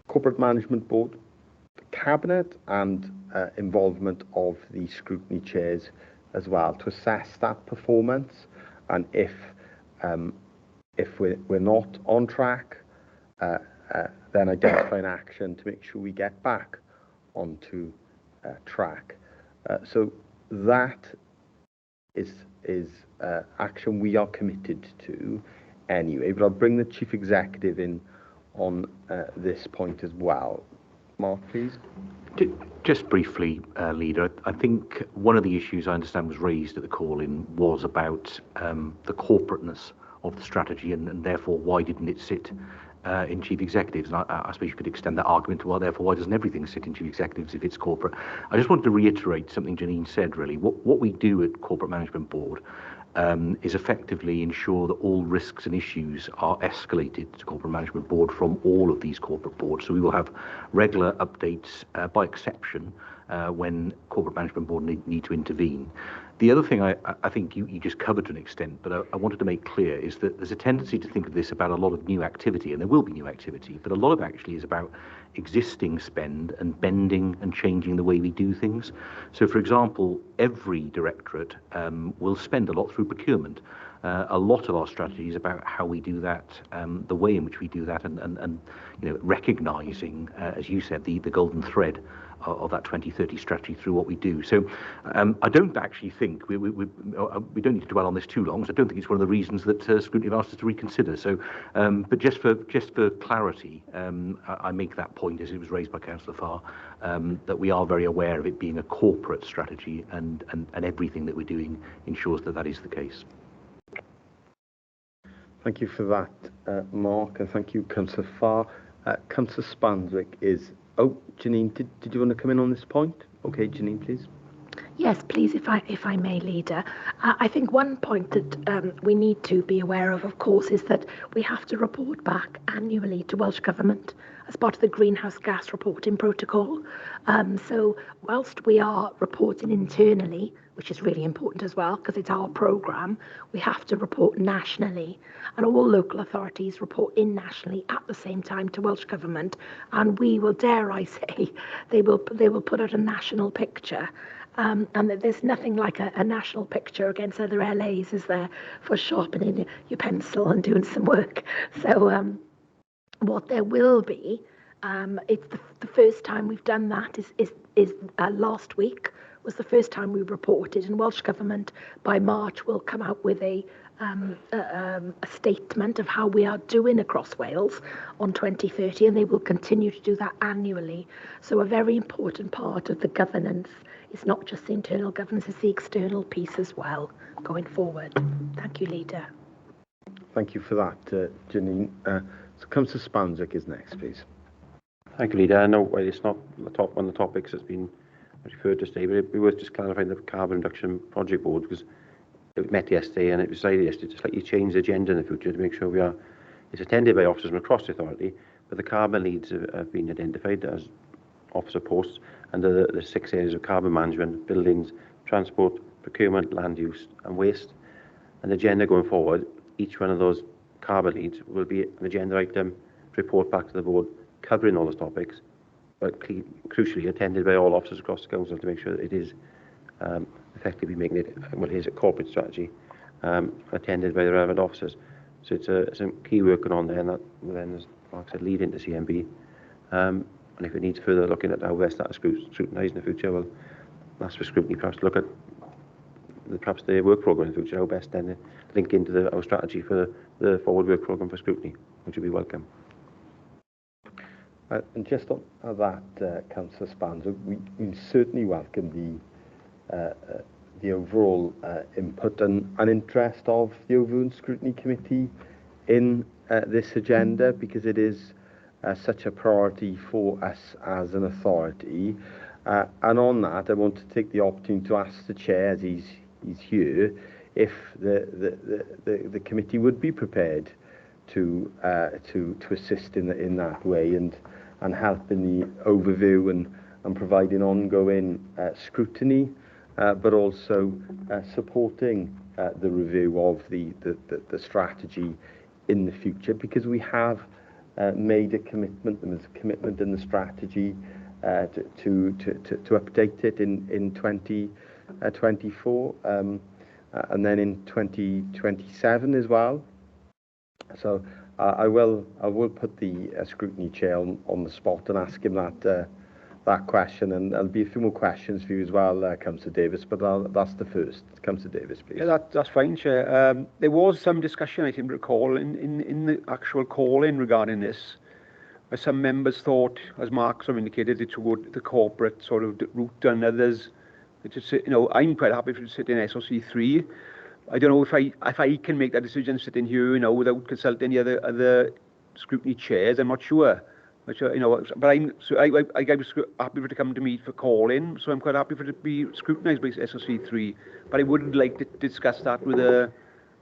S1: Corporate Management Board, the Cabinet, and involvement of the scrutiny chairs as well, to assess that performance, and if we're not on track, then identify an action to make sure we get back onto track. So that is action we are committed to anyway, but I'll bring the Chief Executive in on this point as well. Mark, please.
S8: Just briefly, Leader, I think one of the issues I understand was raised at the call-in was about the corporateness of the strategy, and therefore why didn't it sit in Chief Executives? And I suppose you could extend that argument to, well, therefore, why doesn't everything sit in Chief Executives if it's corporate? I just wanted to reiterate something Janine said, really. What we do at Corporate Management Board is effectively ensure that all risks and issues are escalated to Corporate Management Board from all of these corporate boards. So we will have regular updates by exception when Corporate Management Board need to intervene. The other thing I think you just covered to an extent, but I wanted to make clear, is that there's a tendency to think of this about a lot of new activity, and there will be new activity, but a lot of it actually is about existing spend and bending and changing the way we do things. So, for example, every directorate will spend a lot through procurement. A lot of our strategy is about how we do that, the way in which we do that, and recognising, as you said, the golden thread of that 2030 strategy through what we do. So I don't actually think, we don't need to dwell on this too long, so I don't think it's one of the reasons that Scrutiny have asked us to reconsider. So, but just for clarity, I make that point, as it was raised by Councillor Farr, that we are very aware of it being a corporate strategy, and everything that we're doing ensures that that is the case.
S1: Thank you for that, Mark, and thank you, Councillor Farr. Councillor Spanswick is... Oh, Janine, did you want to come in on this point? Okay, Janine, please.
S4: Yes, please, if I may, Leader. I think one point that we need to be aware of course, is that we have to report back annually to Welsh Government as part of the Greenhouse Gas Reporting Protocol. So whilst we are reporting internally, which is really important as well, because it's our programme, we have to report nationally. And all local authorities report in nationally at the same time to Welsh Government. And we will, dare I say, they will put out a national picture. And there's nothing like a national picture against other LAs, is there, for sharpening your pencil and doing some work. So what there will be, it's the first time we've done that is last week, was the first time we reported, and Welsh Government by March will come out with a statement of how we are doing across Wales on 2030, and they will continue to do that annually. So a very important part of the governance is not just the internal governance, it's the external piece as well going forward. Thank you, Leader.
S1: Thank you for that, Janine. So Councillor Spanswick is next, please.
S5: Thank you, Leader. I know it's not one of the topics that's been referred to today, but it'd be worth just clarifying the Carbon Reduction Project Board, because it met yesterday and it was decided yesterday to slightly change the agenda in the future to make sure it's attended by officers from across the authority, but the carbon leads have been identified as officer posts under the 6 areas of carbon management: buildings, transport, procurement, land use and waste. And the agenda going forward, each one of those carbon leads will be an agenda item to report back to the board covering all those topics, but crucially attended by all officers across the council to make sure that it is effectively making it what is a corporate strategy, attended by the relevant officers. So it's some key work going on there, and that will then, as Mark said, lead into CMB. And if it needs further looking at how best that is scrutinised in the future, we'll ask for scrutiny perhaps to look at perhaps the work programme in the future, how best then link into our strategy for the forward work programme for scrutiny, which would be welcome.
S1: And just on that, Councillor Spanswick, we certainly welcome the overall input and interest of the Overall Scrutiny Committee in this agenda, because it is such a priority for us as an authority. And on that, I want to take the opportunity to ask the Chair, as he's here, if the committee would be prepared to assist in that way and help in the overview and providing ongoing scrutiny, but also supporting the review of the strategy in the future, because we have made a commitment, and there's a commitment in the strategy to update it in 2024 and then in 2027 as well. So I will put the scrutiny chair on the spot and ask him that question, and there'll be a few more questions for you as well, Councillor Davis, but that's the first. Councillor Davis, please.
S3: Yeah, that's fine, Chair. There was some discussion, I seem to recall, in the actual call-in regarding this, where some members thought, as Mark sort of indicated, it would the corporate sort of route, and others, I'm quite happy to sit in SOC3. I don't know if I can make that decision sitting here, without consulting the other scrutiny chairs. I'm not sure. But I was happy for it to come to me for call-in, so I'm quite happy for it to be scrutinised by SOC3. But I would like to discuss that with the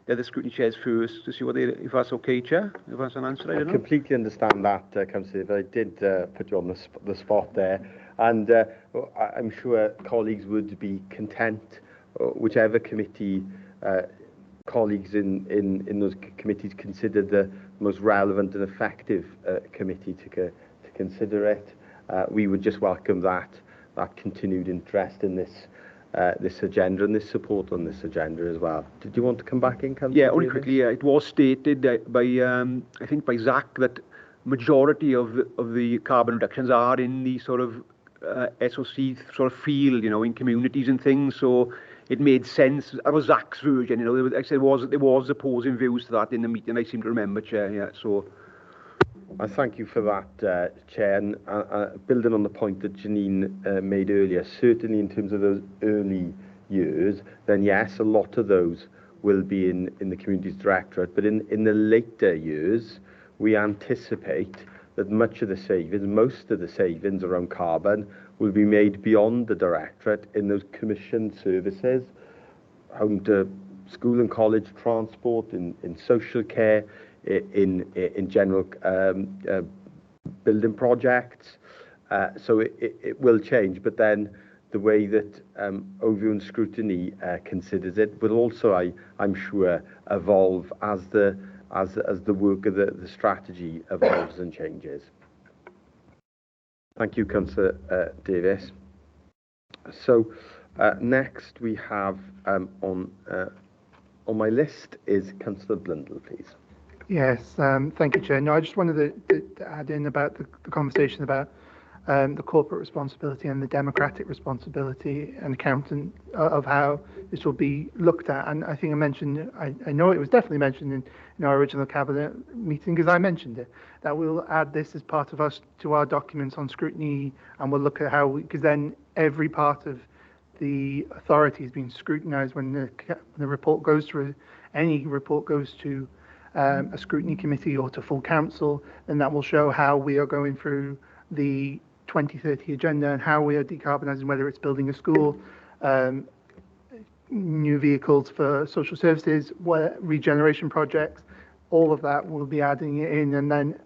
S3: other scrutiny chairs first to see if that's okay, Chair. If that's an answer, I don't know.
S1: Completely understand that, Councillor. But I did put you on the spot there, and I'm sure colleagues would be content, whichever committee colleagues in those committees consider the most relevant and effective committee to consider it. We would just welcome that continued interest in this agenda and this support on this agenda as well. Did you want to come back in, Councillor?
S3: Yeah, only quickly. It was stated by I think by Zach that majority of the carbon reductions are in the sort of SOC sort of field, in communities and things. So it made sense. That was Zach's version, Like I said, there was opposing views to that in the meeting, I seem to remember, Chair. Yeah, so.
S1: I thank you for that, Chair. And building on the point that Janine made earlier, certainly in terms of those early years, then yes, a lot of those will be in the Communities Directorate. But in the later years, we anticipate that most of the savings around carbon will be made beyond the Directorate in those commissioned services, home to school and college transport, in social care, in general building projects. So it will change, but then the way that Overview and Scrutiny considers it will also, I'm sure, evolve as the work of the strategy evolves and changes. Thank you, Councillor Davis. So next we have on my list is Councillor Blundell, please.
S6: Yes, thank you, Chair. No, I just wanted to add in about the conversation about the corporate responsibility and the democratic responsibility and accountant of how this will be looked at. And I think I mentioned, I know it was definitely mentioned in our original cabinet meeting, because I mentioned it, that we'll add this as part of us to our documents on scrutiny, and we'll look at how, because then every part of the authority is being scrutinised when the report goes through, any report goes to a scrutiny committee or to full council, then that will show how we are going through the 2030 agenda and how we are decarbonising, whether it's building a school, new vehicles for social services, regeneration projects, all of that we'll be adding it in, and then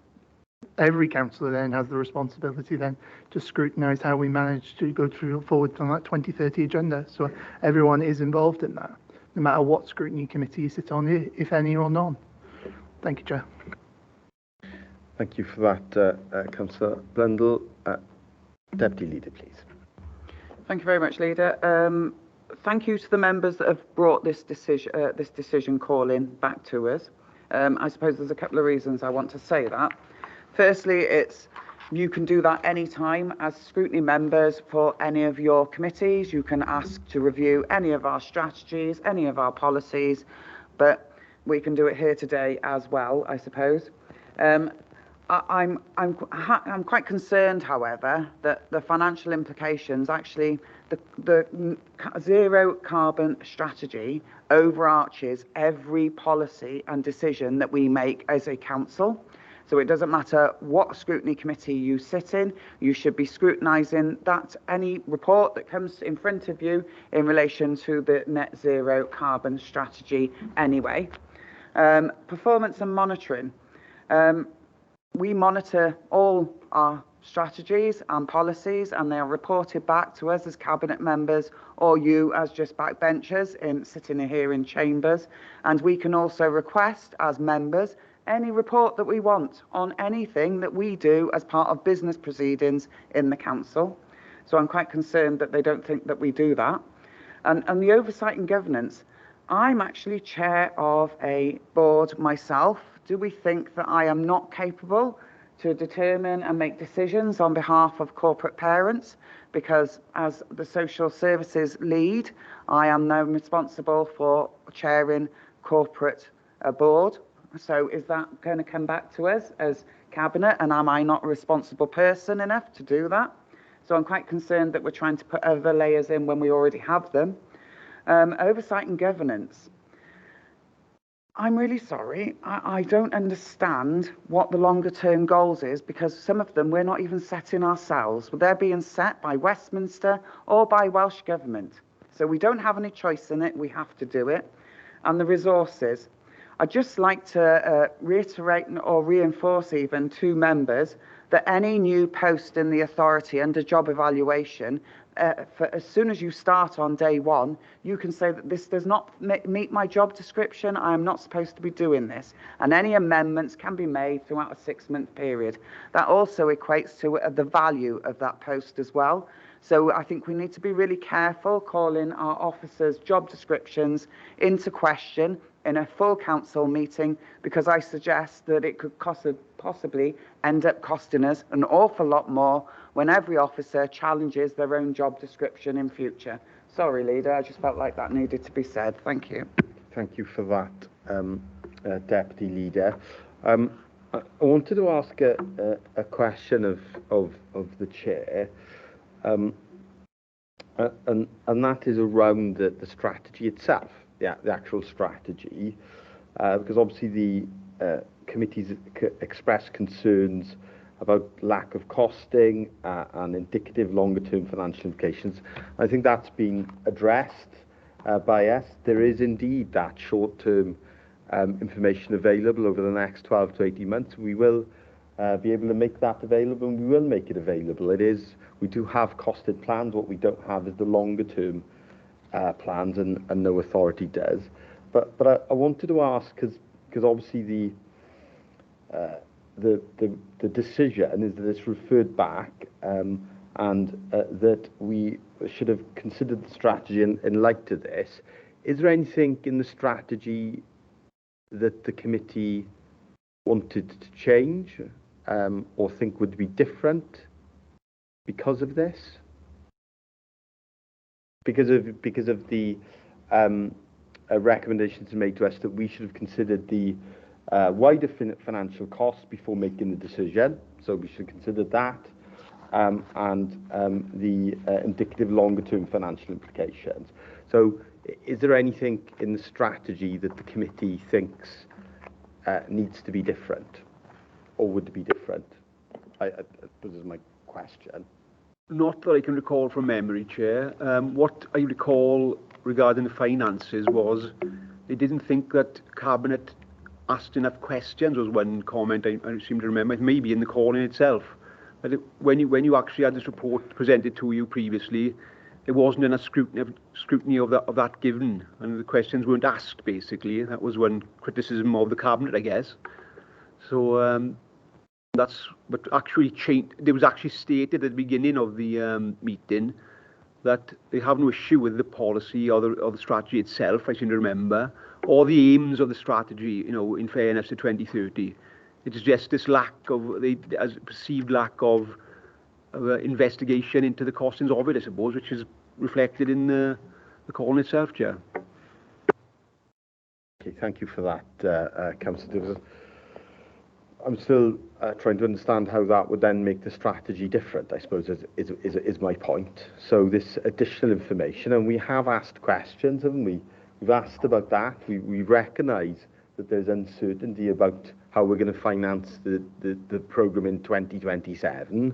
S6: every councillor then has the responsibility then to scrutinise how we manage to go forward on that 2030 agenda. So everyone is involved in that, no matter what scrutiny committee you sit on, if any or none. Thank you, Chair.
S1: Thank you for that, Councillor Blundell. Deputy Leader, please.
S9: Thank you very much, Leader. Thank you to the members that have brought this decision call-in back to us. I suppose there's a couple of reasons I want to say that. Firstly, you can do that any time as scrutiny members for any of your committees. You can ask to review any of our strategies, any of our policies, but we can do it here today as well, I suppose. I'm quite concerned, however, that the financial implications, actually, the zero carbon strategy overarches every policy and decision that we make as a council. So it doesn't matter what scrutiny committee you sit in, you should be scrutinising that any report that comes in front of you in relation to the net zero carbon strategy anyway. Performance and monitoring. We monitor all our strategies and policies, and they are reported back to us as cabinet members or you as just backbenchers sitting here in chambers. And we can also request as members any report that we want on anything that we do as part of business proceedings in the council. So I'm quite concerned that they don't think that we do that. And the oversight and governance. I'm actually chair of a board myself. Do we think that I am not capable to determine and make decisions on behalf of corporate parents? Because as the social services lead, I am now responsible for chairing corporate board. So is that going to come back to us as cabinet, and am I not a responsible person enough to do that? So I'm quite concerned that we're trying to put other layers in when we already have them. Oversight and governance. I'm really sorry. I don't understand what the longer term goals is, because some of them we're not even setting ourselves. They're being set by Westminster or by Welsh Government. So we don't have any choice in it. We have to do it. And the resources. I'd just like to reiterate or reinforce even to members that any new post in the authority under job evaluation, for as soon as you start on day one, you can say that this does not meet my job description. I am not supposed to be doing this. And any amendments can be made throughout a 6-month period. That also equates to the value of that post as well. So I think we need to be really careful calling our officers' job descriptions into question in a full council meeting, because I suggest that it could possibly end up costing us an awful lot more when every officer challenges their own job description in future. Sorry, Leader, I just felt like that needed to be said. Thank you.
S1: Thank you for that, Deputy Leader. I wanted to ask a question of the Chair, and that is around the strategy itself. The actual strategy, because obviously the committees expressed concerns about lack of costing and indicative longer-term financial implications. I think that's been addressed by us. There is indeed that short-term information available over the next 12 to 18 months. We will be able to make that available, and we will make it available. We do have costed plans. What we don't have is the longer-term plans, and no authority does. But I wanted to ask, because obviously the decision is that it's referred back, and that we should have considered the strategy in light of this. Is there anything in the strategy that the committee wanted to change, or think would be different because of this? Because of the recommendations made to us that we should have considered the wider financial costs before making the decision. So we should consider that and the indicative longer-term financial implications. So is there anything in the strategy that the committee thinks needs to be different or would be different? I suppose is my question.
S3: Not that I can recall from memory, Chair. What I recall regarding the finances was they didn't think that Cabinet asked enough questions, was one comment I seem to remember. It may be in the calling itself. But when you actually had this report presented to you previously, there wasn't enough scrutiny of that given, and the questions weren't asked, basically. That was one criticism of the Cabinet, I guess. So but actually it was actually stated at the beginning of the meeting that they have no issue with the policy or the strategy itself, I seem to remember, or the aims of the strategy, in fairness to 2030. It's just this perceived lack of investigation into the costings of it, I suppose, which is reflected in the call itself, Chair.
S1: Okay, thank you for that, Councillor. I'm still trying to understand how that would then make the strategy different, I suppose, is my point. So this additional information, and we have asked questions, haven't we? We've asked about that. We recognise that there's uncertainty about how we're going to finance the programme in 2027.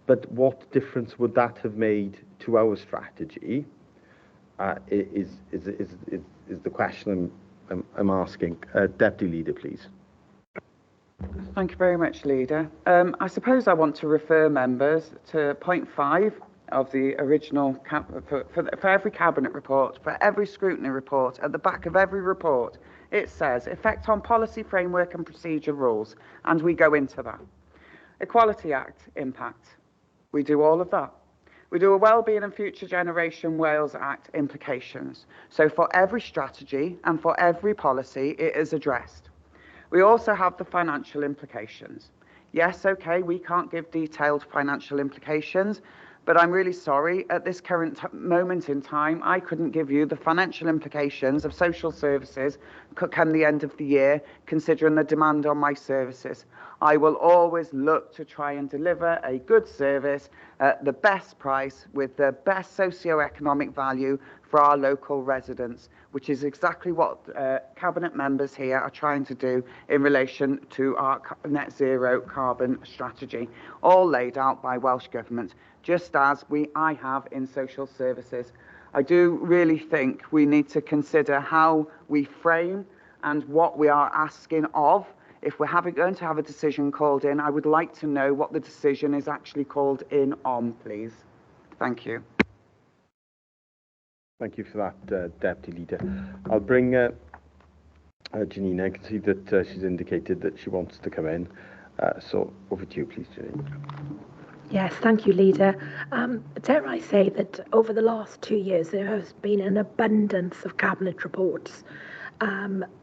S1: But what difference would that have made to our strategy? Is the question I'm asking. Deputy Leader, please.
S9: Thank you very much, Leader. I suppose I want to refer members to point 5 of the original, for every Cabinet report, for every scrutiny report, at the back of every report, it says, effect on policy framework and procedure rules, and we go into that. Equality Act impact, we do all of that. We do a Wellbeing and Future Generation Wales Act implications. So for every strategy and for every policy, it is addressed. We also have the financial implications. Yes, okay, we can't give detailed financial implications, but I'm really sorry, at this current moment in time, I couldn't give you the financial implications of social services come the end of the year, considering the demand on my services. I will always look to try and deliver a good service at the best price with the best socio-economic value for our local residents, which is exactly what Cabinet members here are trying to do in relation to our net zero carbon strategy, all laid out by Welsh Government, just as I have in social services. I do really think we need to consider how we frame and what we are asking of. If we're going to have a decision called in, I would like to know what the decision is actually called in on, please. Thank you.
S1: Thank you for that, Deputy Leader. I'll bring Janine. I can see that she's indicated that she wants to come in. So over to you, please, Janine.
S4: Yes, thank you, Leader. Dare I say that over the last 2 years, there has been an abundance of Cabinet reports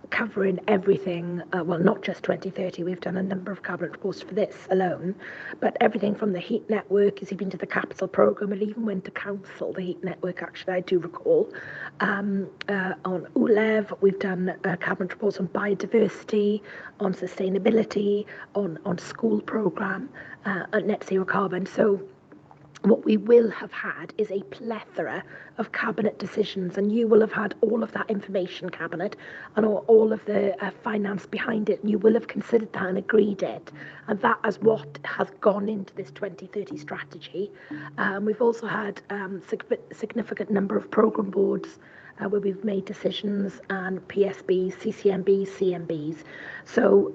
S4: covering everything, well, not just 2030, we've done a number of Cabinet reports for this alone, but everything from the heat network, has even to the capital programme, it even went to council, the heat network, actually, I do recall. On ULEV, we've done Cabinet reports on biodiversity, on sustainability, on school programme, and net zero carbon. So what we will have had is a plethora of Cabinet decisions, and you will have had all of that information, Cabinet, and all of the finance behind it, and you will have considered that and agreed it, and that is what has gone into this 2030 strategy. We've also had significant number of programme boards where we've made decisions, and PSBs, CCMBs, CMBs. So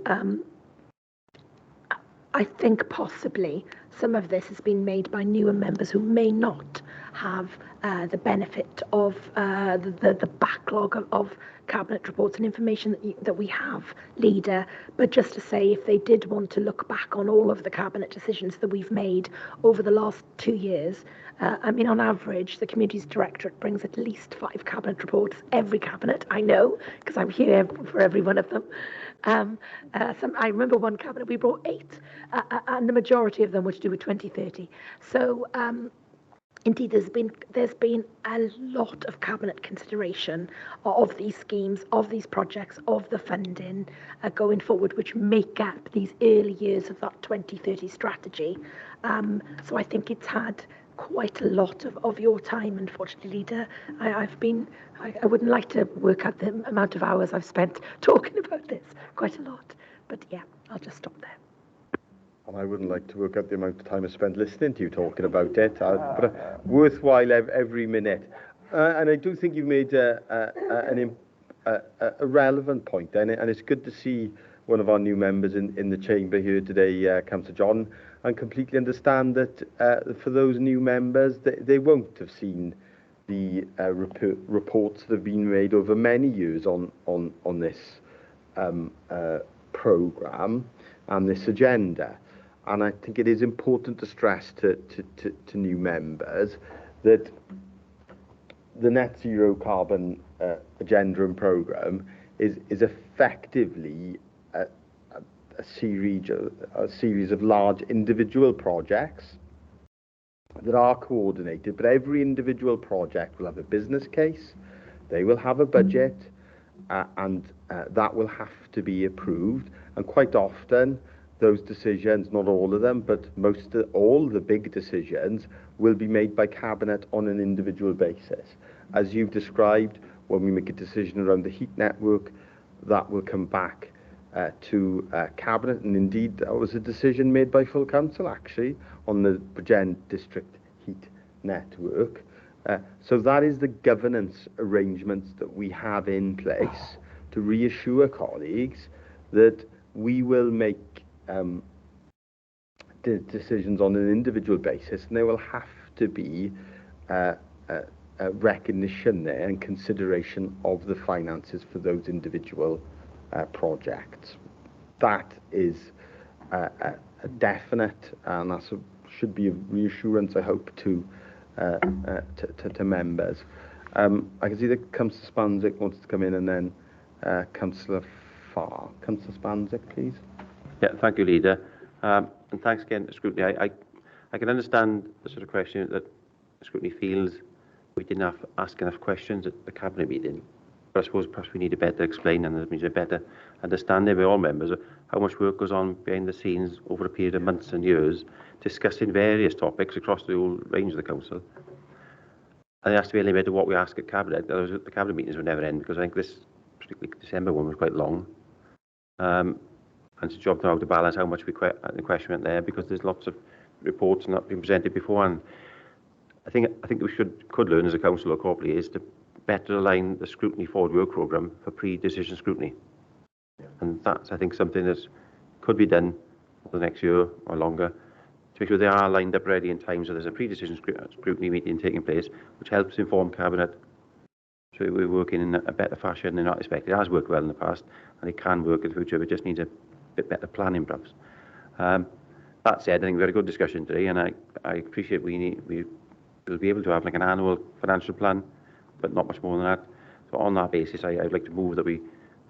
S4: I think possibly some of this has been made by newer members who may not have the benefit of the backlog of cabinet reports and information that we have, Leader. But just to say, if they did want to look back on all of the cabinet decisions that we've made over the last 2 years, I mean, on average, the Communities Directorate brings at least 5 cabinet reports every cabinet. I know, because I'm here for every one of them. I remember one cabinet we brought 8, and the majority of them were to do with 2030. So. Indeed, there's been a lot of cabinet consideration of these schemes, of these projects, of the funding going forward, which make up these early years of that 2030 strategy. So I think it's had quite a lot of your time, unfortunately, Leader. I wouldn't like to work out the amount of hours I've spent talking about this, quite a lot. But yeah, I'll just stop there.
S1: And I wouldn't like to work out the amount of time I spent listening to you talking about it, but worthwhile every minute. And I do think you've made a relevant point, and it's good to see one of our new members in the chamber here today, Councillor John, and completely understand that for those new members, they won't have seen the reports that have been made over many years on this programme and this agenda. And I think it is important to stress to new members that the net zero carbon agenda and programme is effectively a series of large individual projects that are coordinated, but every individual project will have a business case, they will have a budget, and that will have to be approved. And quite often, those decisions, not all of them, but all the big decisions will be made by Cabinet on an individual basis. As you've described, when we make a decision around the heat network, that will come back to Cabinet, and indeed that was a decision made by full council actually on the Bridgend District Heat Network. So that is the governance arrangements that we have in place to reassure colleagues that we will make decisions on an individual basis, and there will have to be a recognition there and consideration of the finances for those individual projects. That is a definite, and that should be a reassurance, I hope, to members. I can see that Councillor Spanzik wants to come in, and then Councillor Farr. Councillor Spanzik, please.
S5: Yeah, thank you, Leader. And thanks again to Scrutiny. I can understand the sort of question that Scrutiny feels we didn't ask enough questions at the Cabinet meeting. But I suppose perhaps we need to better explain, and there means a better understanding by all members of how much work goes on behind the scenes over a period of months and years, discussing various topics across the whole range of the Council. And there has to be a limit to what we ask at Cabinet. The Cabinet meetings would never end, because I think this, particularly December one, was quite long. And it's a job now to balance how much we question went there, because there's lots of reports not been presented before. And I think we could learn as a council or corporately is to better align the scrutiny forward work programme for pre-decision scrutiny. Yeah. And that's, I think, something that could be done for the next year or longer to make sure they are lined up ready in time, so there's a pre-decision scrutiny meeting taking place, which helps inform Cabinet so we're working in a better fashion than not expected. It has worked well in the past, and it can work in the future, but it just needs a bit better planning, perhaps. That said, I think we had a good discussion today, and I appreciate we'll be able to have like an annual financial plan, but not much more than that. So on that basis, I'd like to move that we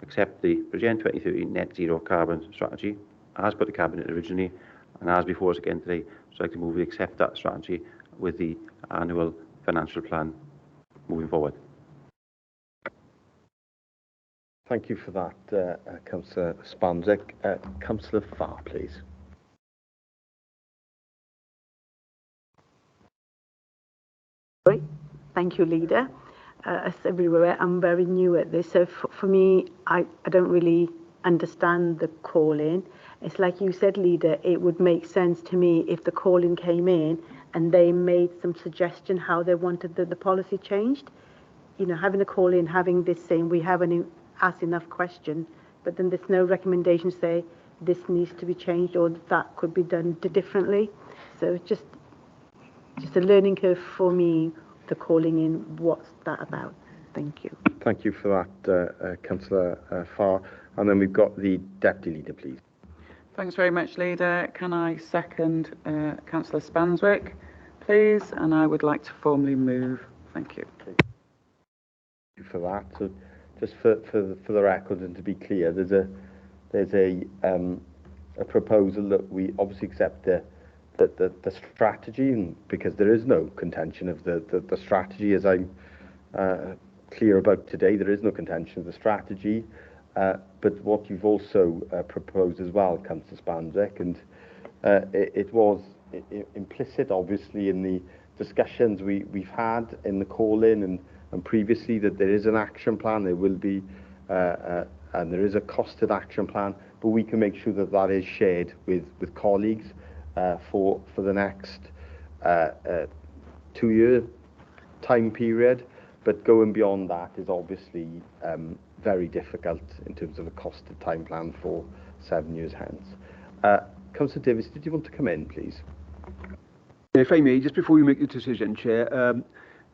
S5: accept the Bridgend 2030 net zero carbon strategy as per the Cabinet originally, and as before us again today. So I'd like to move we accept that strategy with the annual financial plan moving forward.
S1: Thank you for that, Councillor Spanzik. Councillor Farr, please.
S7: Thank you, Leader. As everywhere, I'm very new at this, so for me, I don't really understand the call-in. It's like you said, Leader, it would make sense to me if the call-in came in and they made some suggestion how they wanted the policy changed. You know, having a call-in, having this saying we haven't asked enough questions, but then there's no recommendation say this needs to be changed or that could be done differently. So just just a learning curve for me, the calling in, what's that about? Thank you.
S1: Thank you for that, Councillor Farr. And then we've got the Deputy Leader, please.
S9: Thanks very much, Leader. Can I second Councillor Spanswick, please? And I would like to formally move. Thank you.
S1: Thank you for that. So, just for the record and to be clear, there's a proposal that we obviously accept the strategy, and because there is no contention of the strategy, as I'm clear about today, there is no contention of the strategy. But what you've also proposed as well, Councillor Spanswick, and it was implicit, obviously, in the discussions we've had in the call-in and previously, that there is an action plan, there will be, and there is a costed action plan, but we can make sure that that is shared with colleagues for the next 2-year time period. But going beyond that is obviously very difficult in terms of a costed time plan for 7 years hence. Councillor Davis, did you want to come in, please?
S3: If I may, just before you make the decision, Chair,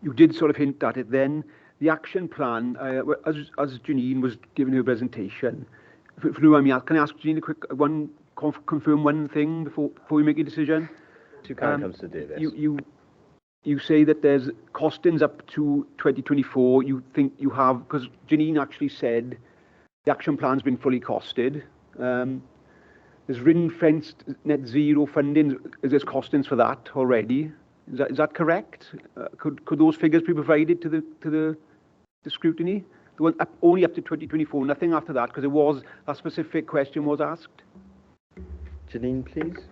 S3: you did sort of hint at it then. The action plan, as Janine was giving her presentation, if you know what I mean, can I ask Janine a quick confirm one thing before we make a decision?
S1: You can, Councillor Davis.
S3: You say that there's costings up to 2024. You think you have, because Janine actually said the action plan's been fully costed. There's ring-fenced net zero funding. There's costings for that already. Is that correct? Could those figures be provided to the scrutiny? The one only up to 2024, nothing after that, because it was a specific question was asked.
S1: Janine, please.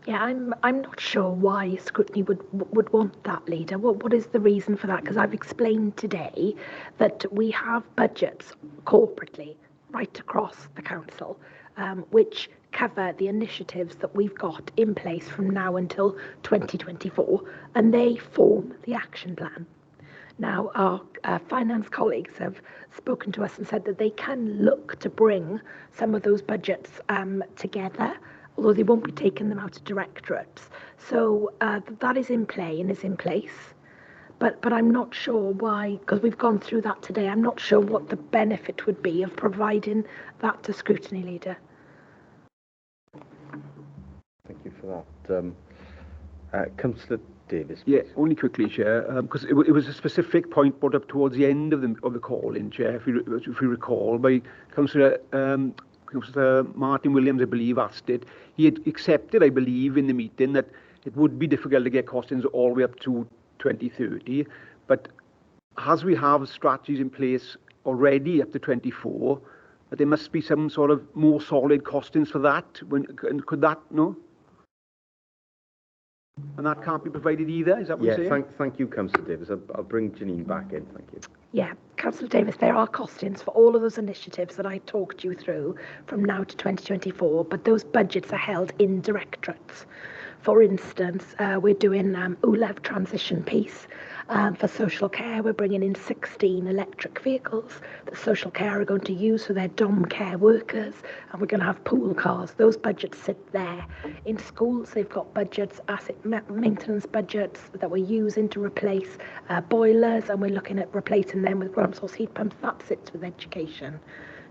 S4: Yeah, I'm not sure why scrutiny would want that, Leader. What is the reason for that? Because I've explained today that we have budgets corporately right across the council, which cover the initiatives that we've got in place from now until 2024, and they form the action plan. Now, our finance colleagues have spoken to us and said that they can look to bring some of those budgets together, although they won't be taking them out of directorates. So that is in play and is in place. But I'm not sure why, because we've gone through that today, I'm not sure what the benefit would be of providing that to scrutiny, Leader.
S1: Thank you for that. Councillor Davis,
S3: please. Yeah, only quickly, Chair, because it was a specific point brought up towards the end of the call-in, Chair, if you recall, by Councillor Martin Williams, I believe, asked it. He had accepted, I believe, in the meeting that it would be difficult to get costings all the way up to 2030, but as we have strategies in place already up to 24, there must be some sort of more solid costings for that. Could that, no? And that can't be provided either, is that what you're saying?
S1: Thank you, Councillor Davis. I'll bring Janine back in, thank you.
S4: Yeah, Councillor Davis, there are costings for all of those initiatives that I talked you through from now to 2024, but those budgets are held in directorates. For instance, we're doing ULEV transition piece. For social care, we're bringing in 16 electric vehicles that social care are going to use for their dom care workers, and we're going to have pool cars. Those budgets sit there. In schools, they've got budgets, asset maintenance budgets that we're using to replace boilers, and we're looking at replacing them with ground source heat pumps. That sits with education.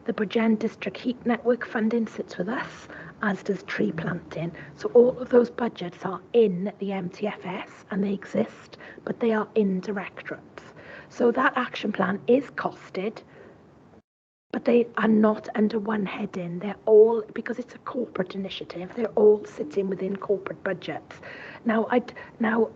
S4: The Bridgend District Heat Network funding sits with us, as does tree planting. So all of those budgets are in the MTFS and they exist, but they are in directorates. So that action plan is costed, but they are not under one heading. They're all, because it's a corporate initiative, they're all sitting within corporate budgets. Now,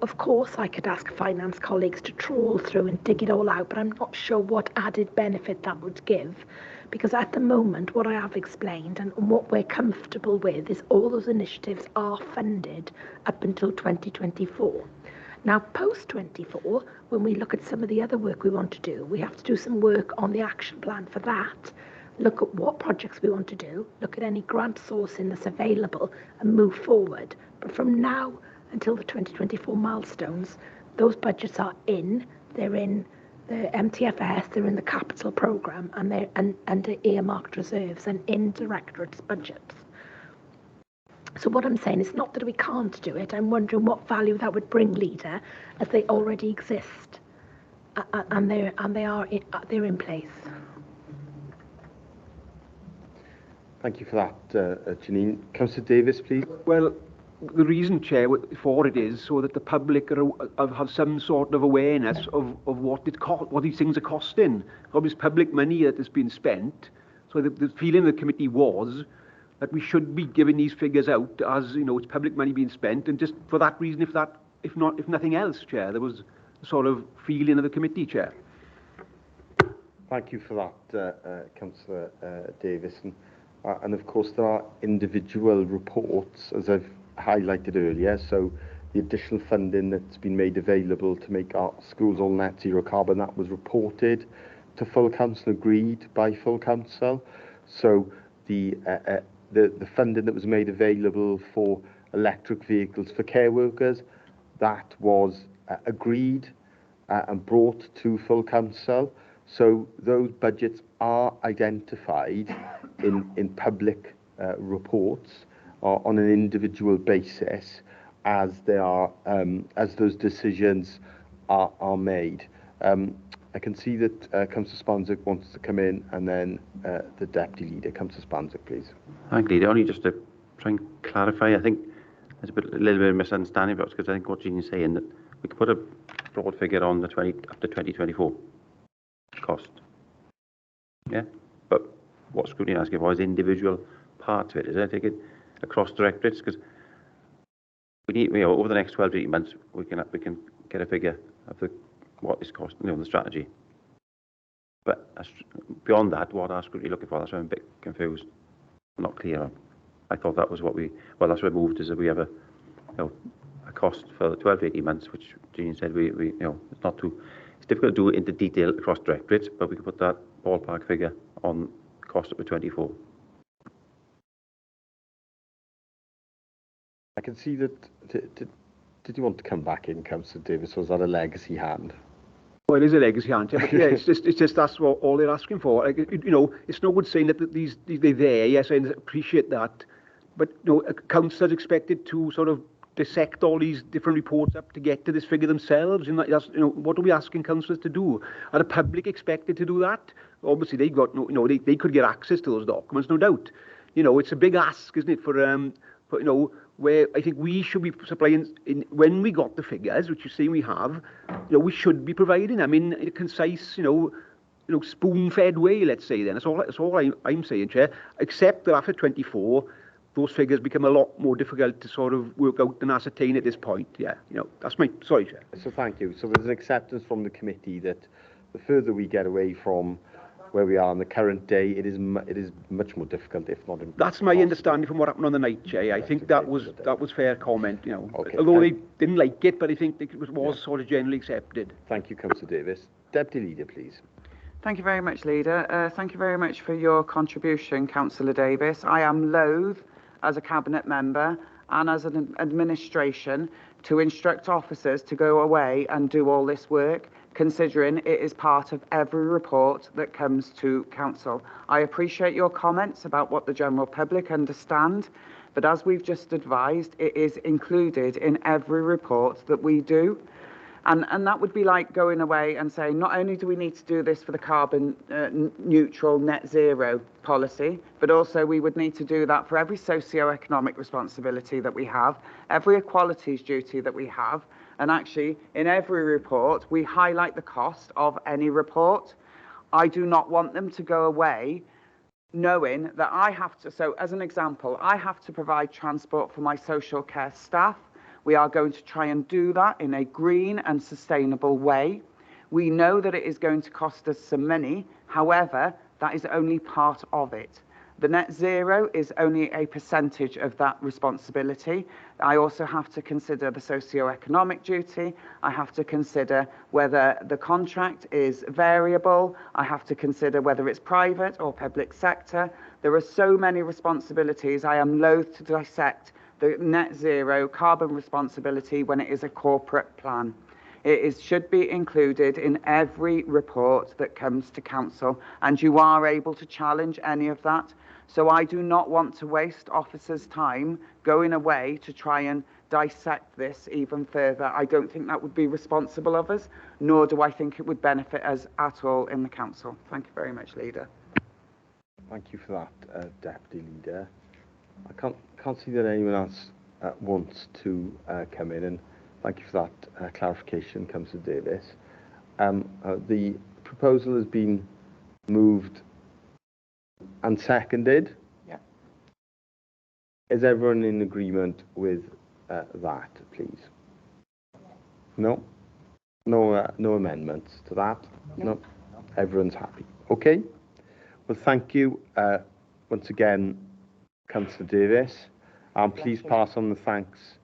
S4: of course, I could ask finance colleagues to trawl through and dig it all out, but I'm not sure what added benefit that would give. Because at the moment, what I have explained and what we're comfortable with is all those initiatives are funded up until 2024. Now, post-24, when we look at some of the other work we want to do, we have to do some work on the action plan for that, look at what projects we want to do, look at any grant sourcing that's available and move forward. But from now until the 2024 milestones, those budgets are in, they're in the MTFS, they're in the capital programme, and they're under earmarked reserves and in directorates budgets. So what I'm saying is not that we can't do it. I'm wondering what value that would bring, leader, as they already exist, and they're in place.
S1: Thank you for that, Janine. Councillor Davis, please.
S3: Well, the reason, Chair, for it is so that the public have some sort of awareness of what these things are costing. Obviously, public money that has been spent. So the feeling of the committee was that we should be giving these figures out as, you know, it's public money being spent, and just for that reason, if nothing else, Chair, there was a sort of feeling of the committee, Chair.
S1: Thank you for that, Councillor Davis. And of course, there are individual reports, as I've highlighted earlier. So the additional funding that's been made available to make our schools all net zero carbon, that was reported to full council, agreed by full council. So the funding that was made available for electric vehicles for care workers, that was agreed and brought to full council. So those budgets are identified in public reports on an individual basis as they are as those decisions are made. I can see that Councillor Spanzik wants to come in, and then the Deputy Leader. Councillor Spanzik, please.
S5: Thank you, Leader. Only just to try and clarify, I think there's a little bit of misunderstanding about it, because I think what Jean's saying, that we could put a broad figure on the up to 2024 cost. Yeah, but what scrutiny asking for is individual parts of it. Is I take it across directorates, because we need, you know, over the next 12 to 18 months, we can get a figure of what this cost, you know, the strategy. But beyond that, what are scrutiny looking for? That's why I'm a bit confused. I'm not clear on. I thought that was what that's what moved, is that we have a cost for the 12 to 18 months, which Jean said we you know, it's difficult to do into detail across directorates, but we can put that ballpark figure on cost up to 24.
S1: I can see that. Did you want to come back in, Councillor Davis? Was that a legacy hand?
S3: Well, it is a legacy hand, but yeah, it's just that's what all they're asking for. Like, you know, it's no good saying that they're there. Yes, I appreciate that, but you know, councillors expected to sort of dissect all these different reports up to get to this figure themselves. And that's, you know, what are we asking councillors to do? Are the public expected to do that? Obviously, they got they could get access to those documents, no doubt. You know, it's a big ask, isn't it, for you know, where I think we should be supplying, when we got the figures, which you say we have, you know, we should be providing them in a concise, you know, spoon-fed way, let's say then. That's all I'm saying, Chair, except that after 24, those figures become a lot more difficult to sort of work out and ascertain at this point. Yeah, you know, that's my, sorry, Chair.
S1: So thank you. So there's an acceptance from the committee that the further we get away from where we are on the current day, it is much more difficult, if not impossible.
S3: That's my understanding from what happened on the night, Jay. I think that was fair comment, you know.
S1: Okay.
S3: Although they didn't like it, but I think it was sort of generally accepted.
S1: Thank you, Councillor Davis. Deputy Leader, please.
S9: Thank you very much, Leader. Thank you very much for your contribution, Councillor Davis. I am loath, as a Cabinet member and as an administration, to instruct officers to go away and do all this work, considering it is part of every report that comes to Council. I appreciate your comments about what the general public understand, but as we've just advised, it is included in every report that we do. And that would be like going away and saying, not only do we need to do this for the carbon neutral net zero policy, but also we would need to do that for every socio-economic responsibility that we have, every equalities duty that we have. And actually, in every report, we highlight the cost of any report. I do not want them to go away knowing that I have to, so as an example, I have to provide transport for my social care staff. We are going to try and do that in a green and sustainable way. We know that it is going to cost us some money. However, that is only part of it. The net zero is only a percentage of that responsibility. I also have to consider the socio-economic duty. I have to consider whether the contract is variable. I have to consider whether it's private or public sector. There are so many responsibilities. I am loath to dissect the net zero carbon responsibility when it is a corporate plan. Should be included in every report that comes to council, and you are able to challenge any of that. So I do not want to waste officers' time going away to try and dissect this even further. I don't think that would be responsible of us, nor do I think it would benefit us at all in the council. Thank you very much, Leader.
S1: Thank you for that, Deputy Leader. I can't see that anyone else wants to come in, and thank you for that clarification, Councillor Davis. The proposal has been moved and seconded.
S9: Yeah.
S1: Is everyone in agreement with that, please? No? No amendments to that? No. Everyone's happy. Okay. Well, thank you once again, Councillor Davis. Please pass on the thanks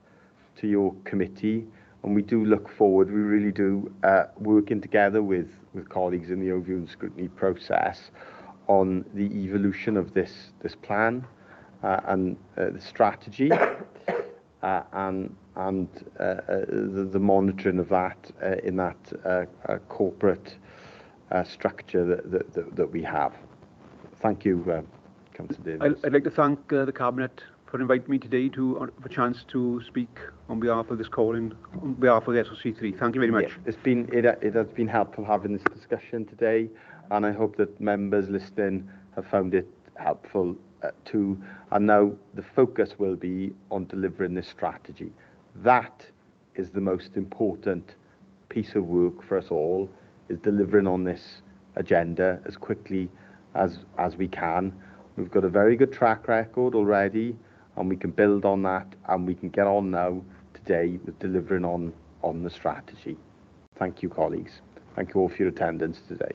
S1: to your committee, and we do look forward, we really do, working together with colleagues in the overview and scrutiny process on the evolution of this plan and the strategy and the monitoring of that in that corporate structure that we have. Thank you, Councillor Davis.
S3: I'd like to thank the Cabinet for inviting me today for a chance to speak on behalf of this call-in, on behalf of the SOC3. Thank you very much.
S1: Yeah, it has been helpful having this discussion today, and I hope that members listening have found it helpful too. And now the focus will be on delivering this strategy. That is the most important piece of work for us all, is delivering on this agenda as quickly as we can. We've got a very good track record already, and we can build on that, and we can get on now today with delivering on the strategy. Thank you, colleagues. Thank you all for your attendance today.